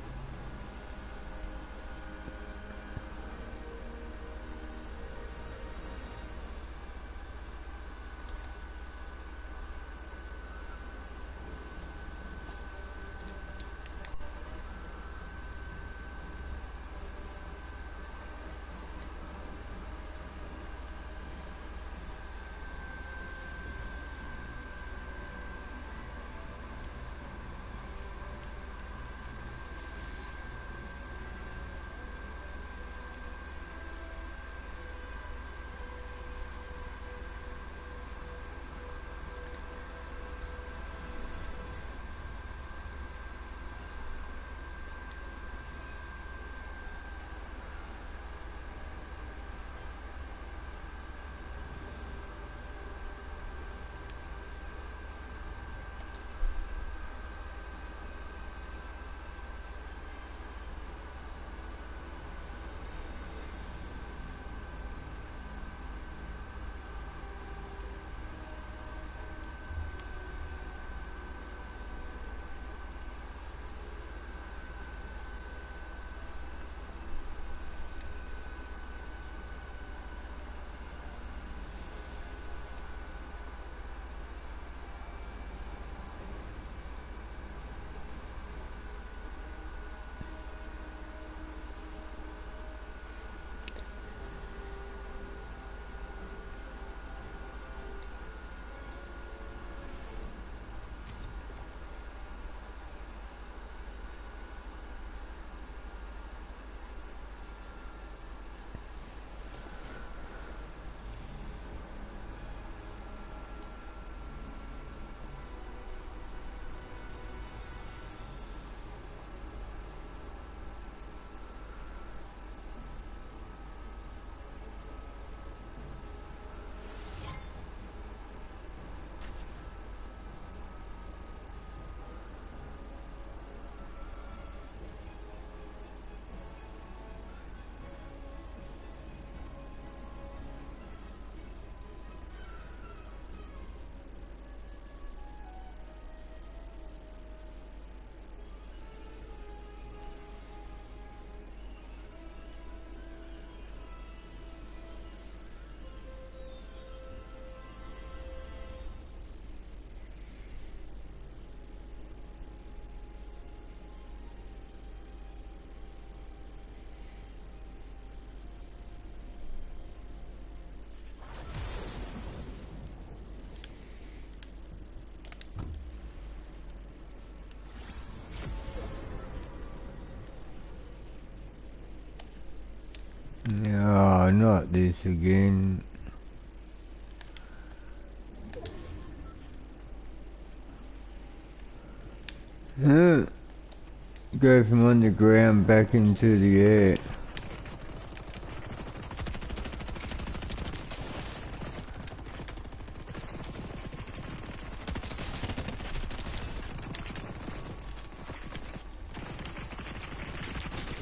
Oh, not this again. Go from underground back into the air.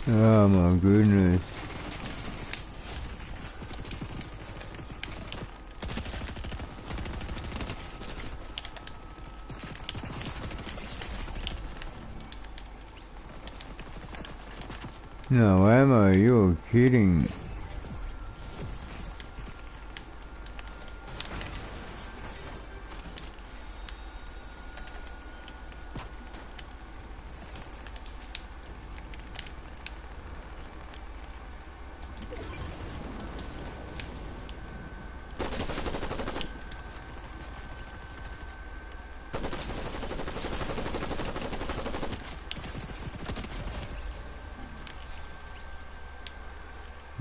Oh my goodness. No ammo, you're kidding.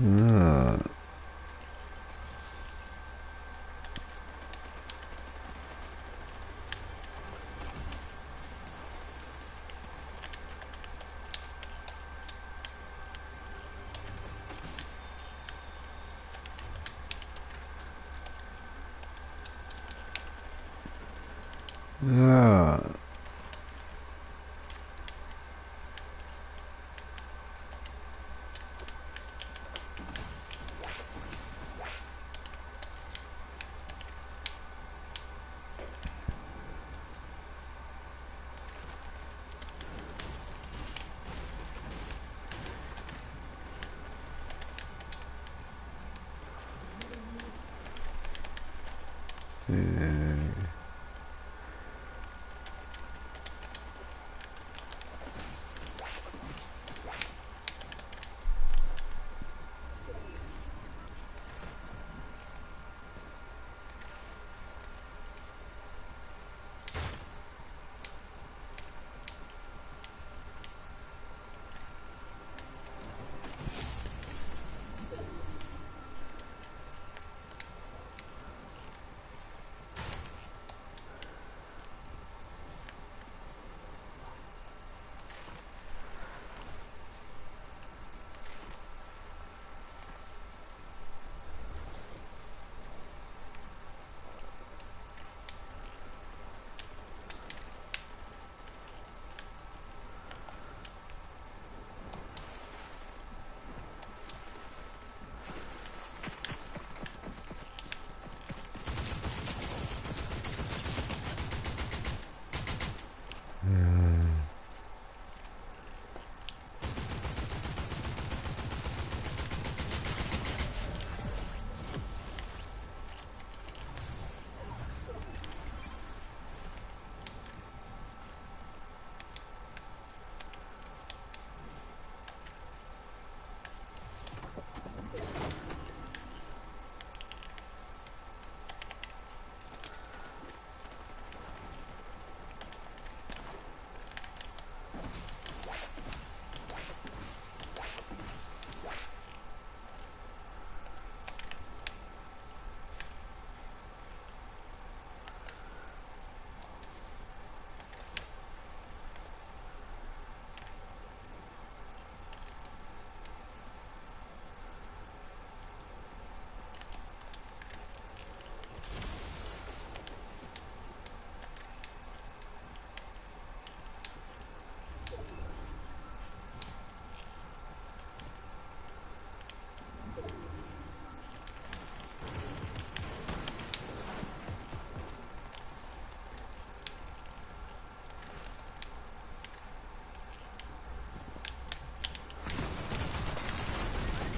Ah. Ah.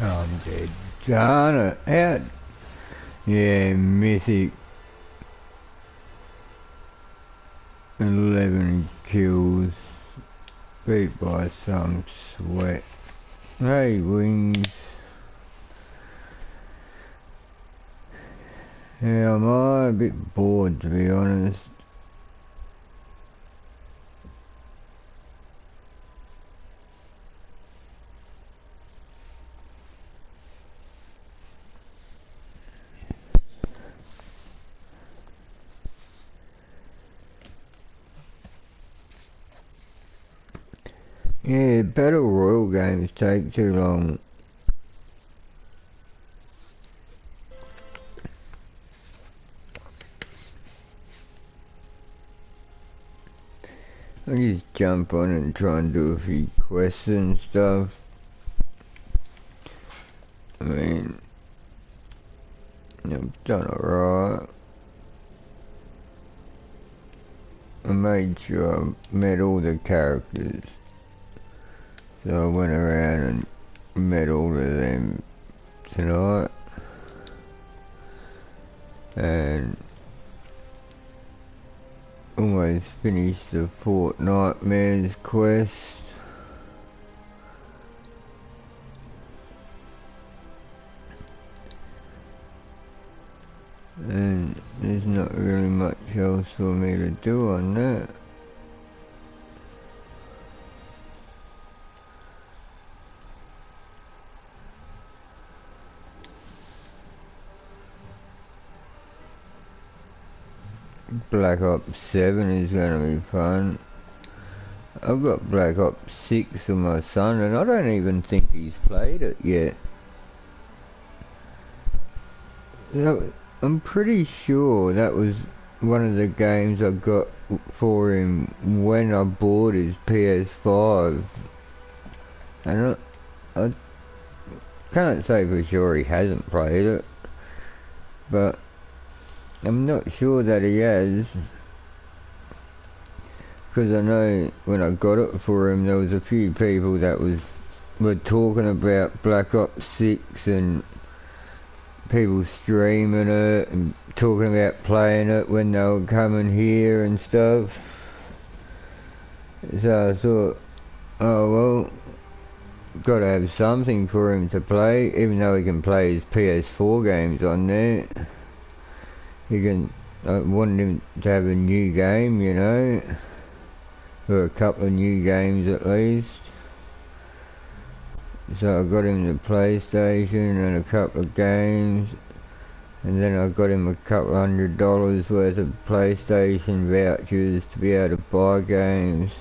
I'm dead. Darn it. Out. Yeah, mythic. 11 kills. Beat by some sweat. Hey, wings. Yeah, I'm a bit bored, to be honest. Yeah, battle royale games take too long. I just jump on and try and do a few quests and stuff. I mean, I've done alright. I made sure I met all the characters. So I went around and met all of them tonight. And almost finished the Fortnitemares quest. And there's not really much else for me to do on that. Black Ops 7 is going to be fun. I've got Black Ops 6 for my son and I don't even think he's played it yet. I'm pretty sure that was one of the games I got for him when I bought his PS5. And I can't say for sure he hasn't played it, but I'm not sure that he has, because I know when I got it for him there was a few people that were talking about Black Ops 6 and people streaming it and talking about playing it when they were coming here and stuff. So I thought, oh well, gotta have something for him to play, even though he can play his PS4 games on there. I wanted him to have a new game, you know, or a couple of new games at least. So I got him the PlayStation and a couple of games, and then I got him a couple $100 worth of PlayStation vouchers to be able to buy games.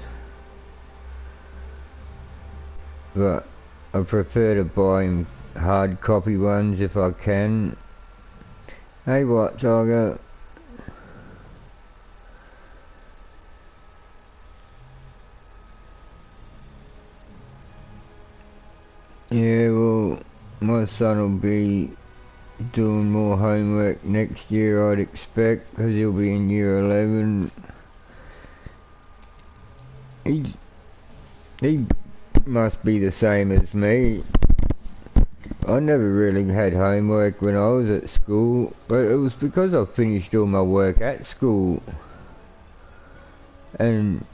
But I prefer to buy him hard copy ones if I can. Hey, what, Tiger? Yeah, well, my son will be doing more homework next year, I'd expect, because he'll be in year 11. He must be the same as me. I never really had homework when I was at school, but it was because I finished all my work at school. And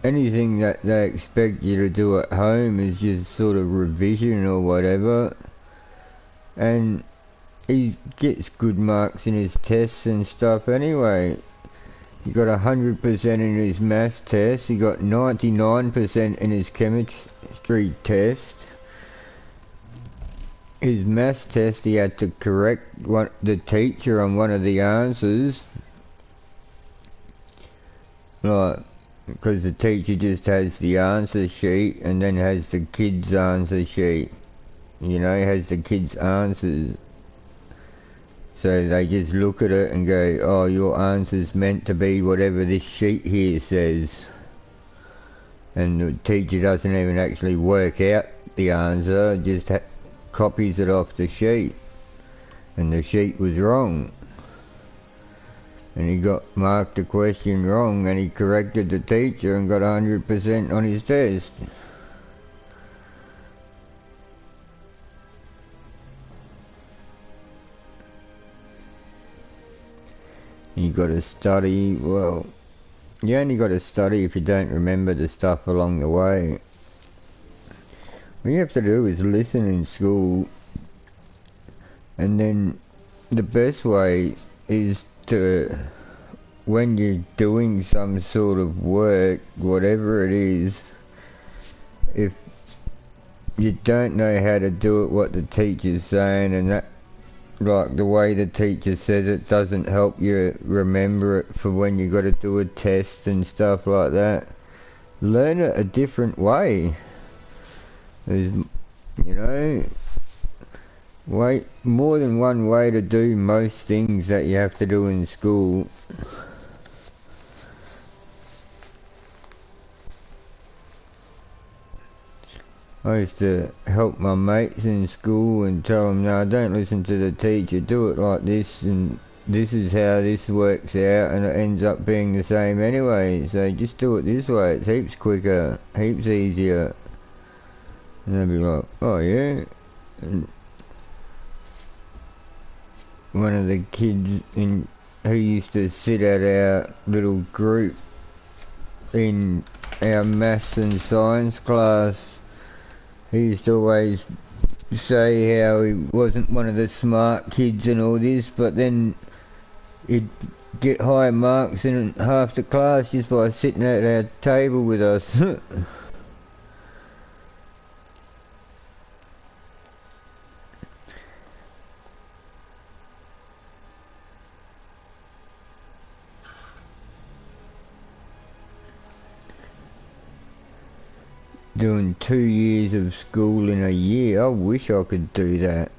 anything that they expect you to do at home is just sort of revision or whatever. And he gets good marks in his tests and stuff anyway. He got 100% in his maths test, he got 99% in his chemistry test. His maths test, he had to correct the teacher on one of the answers. Like, because the teacher just has the answer sheet and then has the kid's answer sheet. You know, has the kid's answers. So they just look at it and go, oh, your answer's meant to be whatever this sheet here says. And the teacher doesn't even actually work out the answer, just copies it off the sheet. And the sheet was wrong. And he got marked the question wrong and he corrected the teacher and got 100% on his test. You got to study, well, you only got to study if you don't remember the stuff along the way. What you have to do is listen in school, and then the best way is to, when you're doing some sort of work, whatever it is, if you don't know how to do it what the teacher's saying, and that, like the way the teacher says it doesn't help you remember it for when you got to do a test and stuff like that, learn it a different way. There's, you know, more than one way to do most things that you have to do in school. I used to help my mates in school and tell them, no, don't listen to the teacher, do it like this, and this is how this works out, and it ends up being the same anyway, so just do it this way, it's heaps quicker, heaps easier. And they'd be like, oh yeah. And one of the kids who used to sit at our little group in our maths and science class, he used to always say how he wasn't one of the smart kids and all this, but then he'd get high marks in half the class just by sitting at our table with us. Doing 2 years of school in a year, I wish I could do that.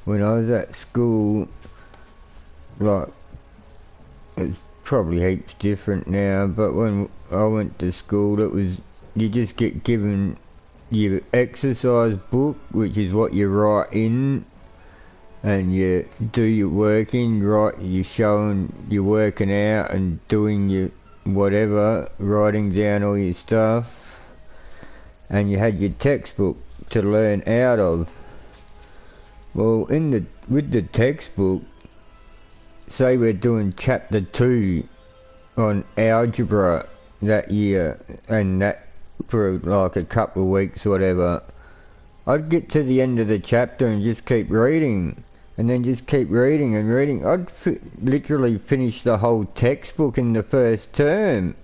When I was at school, like, it's probably heaps different now, but when I went to school, it was, you just get given your exercise book, which is what you write in, and you do your work in, right, you're showing you're working out and doing your whatever, writing down all your stuff, and you had your textbook to learn out of. Well, with the textbook, say we're doing chapter 2 on algebra that year, and that for like a couple of weeks or whatever, I'd get to the end of the chapter and just keep reading, and then just keep reading and reading. I'd literally finish the whole textbook in the first term.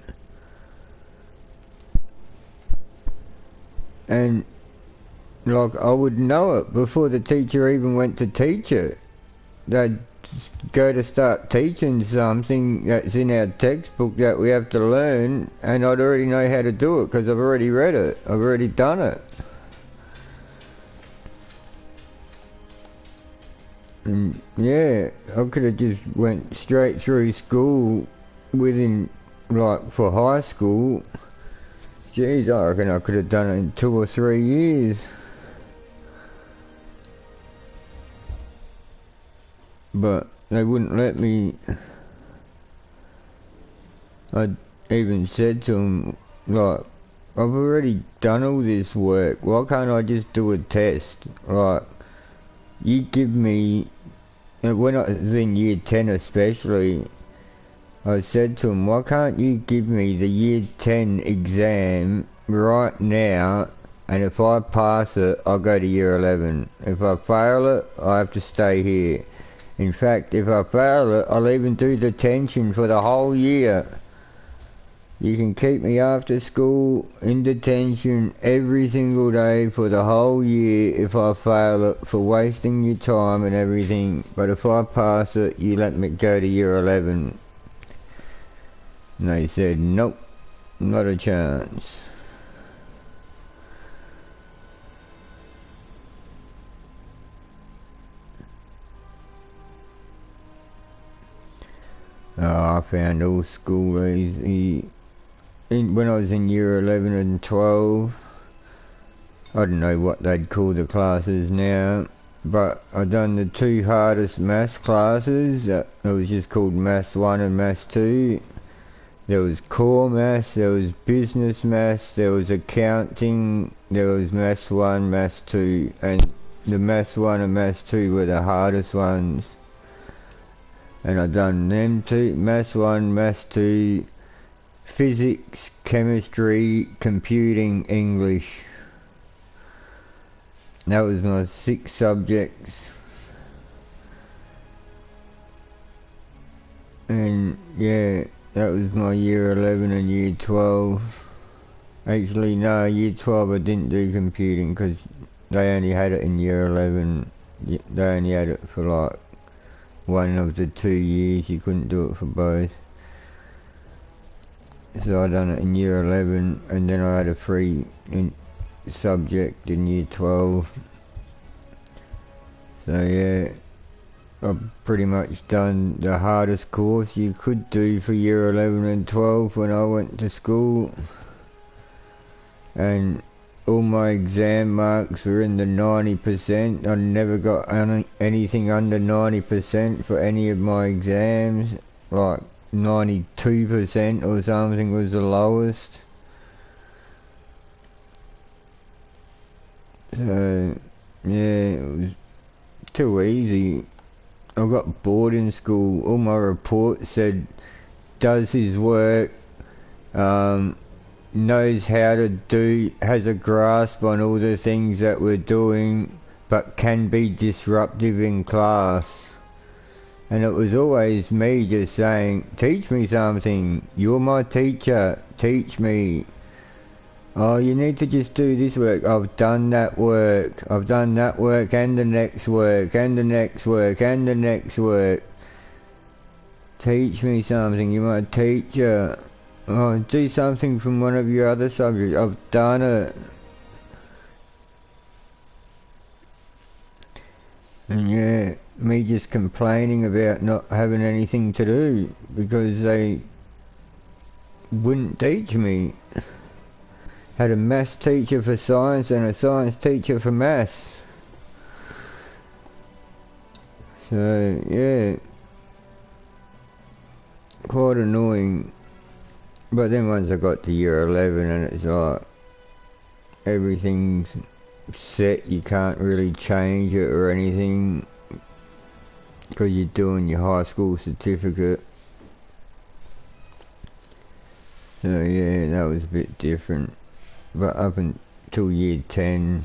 And like, I would know it before the teacher even went to teach it. They'd go to start teaching something that's in our textbook that we have to learn, and I'd already know how to do it because I've already read it, I've already done it. And yeah, I could have just went straight through school within, like, for high school. Geez, I reckon I could have done it in 2 or 3 years. But they wouldn't let me. I even said to them, like, I've already done all this work, why can't I just do a test? Like, you give me, when I was in year 10 especially, I said to him, why can't you give me the year 10 exam right now, and if I pass it, I'll go to year 11. If I fail it, I have to stay here. In fact, if I fail it, I'll even do detention for the whole year. You can keep me after school in detention every single day for the whole year if I fail it, for wasting your time and everything. But if I pass it, you let me go to year 11. And they said, nope, not a chance. Oh, I found all school easy. When I was in year 11 and 12, I don't know what they'd call the classes now, but I done the 2 hardest maths classes. It was just called Maths 1 and Maths 2. There was core maths, there was business maths, there was accounting, there was Maths 1, Maths 2, and the Maths 1 and Maths 2 were the hardest ones. And I done them 2, Maths 1, Maths 2, physics, chemistry, computing, English. That was my 6 subjects. And yeah, that was my year 11 and year 12. Actually, no, year 12 I didn't do computing because they only had it in year 11. They only had it for like one of the 2 years, you couldn't do it for both. So I done it in year 11, and then I had a free subject in year 12. So yeah, I've pretty much done the hardest course you could do for year 11 and 12 when I went to school. And all my exam marks were in the 90%. I never got anything under 90% for any of my exams. Like 92% or something was the lowest. So yeah, it was too easy. I got bored in school. All my reports said does his work, knows how to do, has a grasp on all the things that we're doing, but can be disruptive in class. And it was always me just saying, teach me something, you're my teacher, teach me. Oh, you need to just do this work. I've done that work. I've done that work and the next work and the next work and the next work. Teach me something, you're my teacher. Oh, do something from one of your other subjects. I've done it. And yeah, me just complaining about not having anything to do because they wouldn't teach me. Had a maths teacher for science and a science teacher for maths. So yeah, quite annoying. But then once I got to year 11 and it's like everything's set, you can't really change it or anything because you're doing your high school certificate. So yeah, that was a bit different. But up until year 10,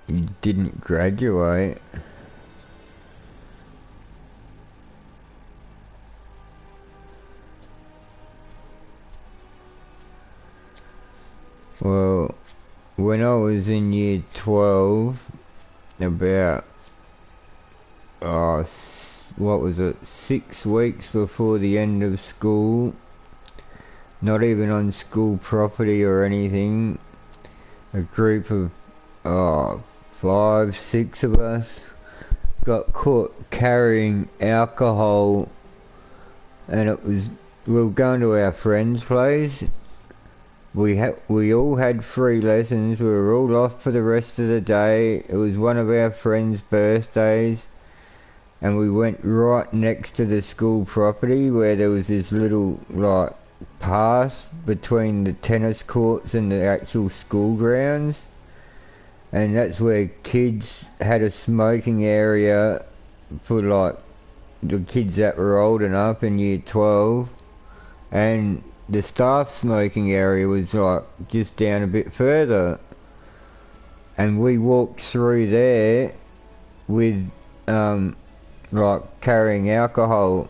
you didn't graduate. Well, when I was in year 12, about what was it, 6 weeks before the end of school, not even on school property or anything, a group of 5, 6 of us got caught carrying alcohol, and we were going to our friend's place. We all had free lessons. We were all off for the rest of the day. It was one of our friends' birthdays. And we went right next to the school property where there was this little like path between the tennis courts and the actual school grounds. And that's where kids had a smoking area for like the kids that were old enough in year 12. And the staff smoking area was like just down a bit further. And we walked through there with like carrying alcohol,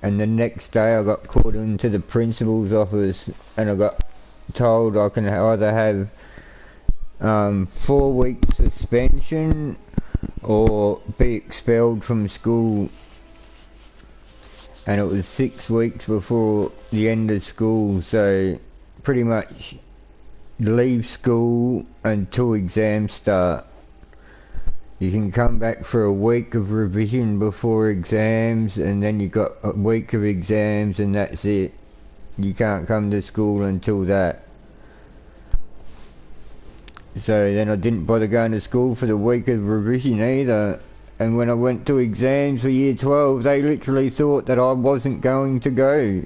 and the next day I got called into the principal's office and I got told I can either have 4 weeks suspension or be expelled from school. And it was 6 weeks before the end of school, so pretty much leave school until exams start. You can come back for a week of revision before exams, and then you got a week of exams and that's it. You can't come to school until that. So then I didn't bother going to school for the week of revision either. And when I went to exams for year 12, they literally thought that I wasn't going to go.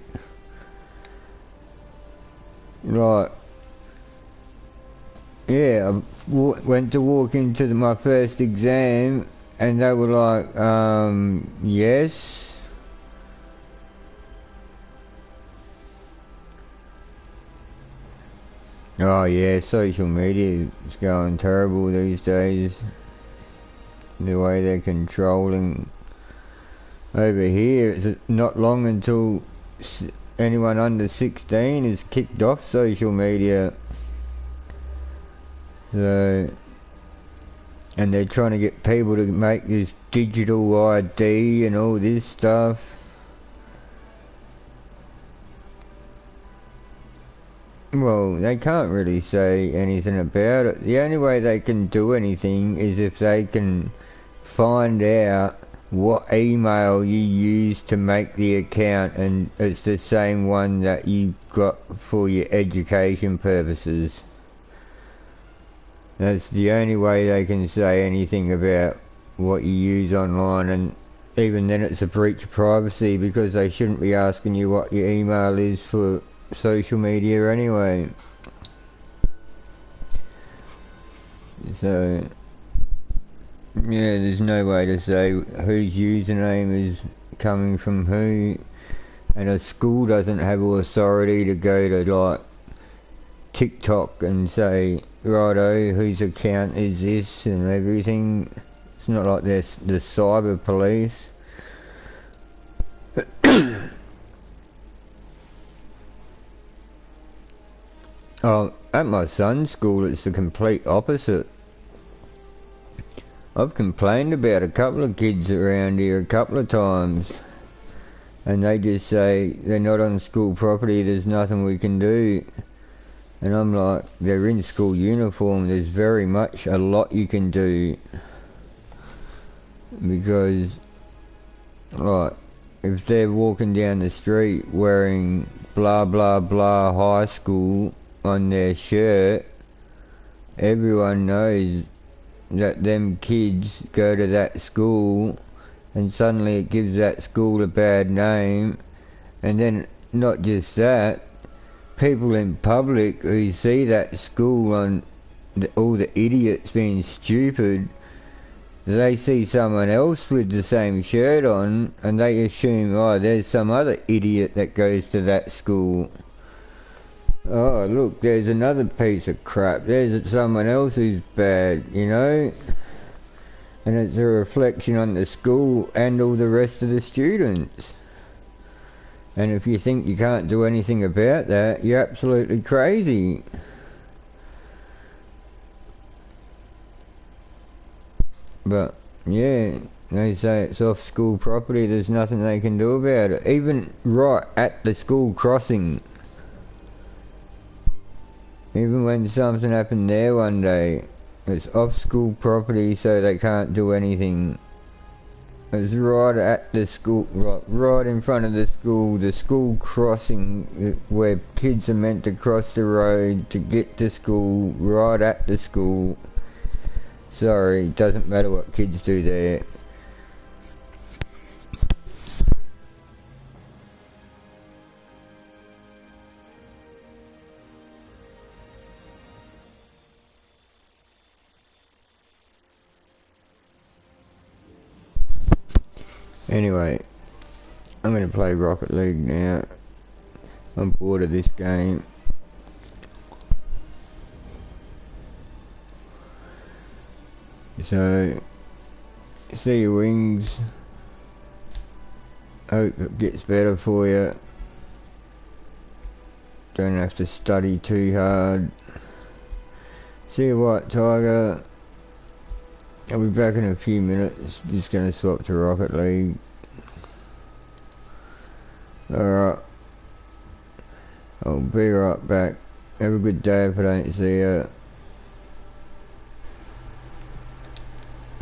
Right. Yeah, I went to walk into my first exam and they were like, yes. Oh yeah, social media is going terrible these days. The way they're controlling. Over here, it's not long until anyone under 16 is kicked off social media. So, and they're trying to get people to make this digital ID and all this stuff. Well, they can't really say anything about it. The only way they can do anything is if they can find out what email you used to make the account, and it's the same one that you got for your education purposes. That's the only way they can say anything about what you use online, and even then it's a breach of privacy, because they shouldn't be asking you what your email is for social media anyway. So yeah, there's no way to say whose username is coming from who, and a school doesn't have authority to go to like TikTok and say, righto, whose account is this and everything. It's not like they're the cyber police. At my son's school it's the complete opposite. I've complained about a couple of kids around here a couple of times, and they just say they're not on school property, there's nothing we can do. And I'm like, they're in school uniform, there's very much a lot you can do. Because, like, if they're walking down the street wearing blah blah blah high school on their shirt, everyone knows that them kids go to that school, and suddenly it gives that school a bad name. And then not just that, people in public who see that school on all the idiots being stupid, they see someone else with the same shirt on and they assume, oh, there's some other idiot that goes to that school. Oh, look, there's another piece of crap. There's someone else who's bad, you know? And it's a reflection on the school and all the rest of the students. And if you think you can't do anything about that, you're absolutely crazy. But, yeah, they say it's off school property, there's nothing they can do about it. Even right at the school crossing. Even when something happened there one day, it's off school property, so they can't do anything. It's right at the school, right in front of the school crossing where kids are meant to cross the road to get to school, right at the school. Sorry, doesn't matter what kids do there. Anyway, I'm going to play Rocket League now. I'm bored of this game. So, see your wings. Hope it gets better for you. Don't have to study too hard. See you, White Tiger. I'll be back in a few minutes. Just gonna swap to Rocket League. Alright. I'll be right back. Have a good day if I don't see you.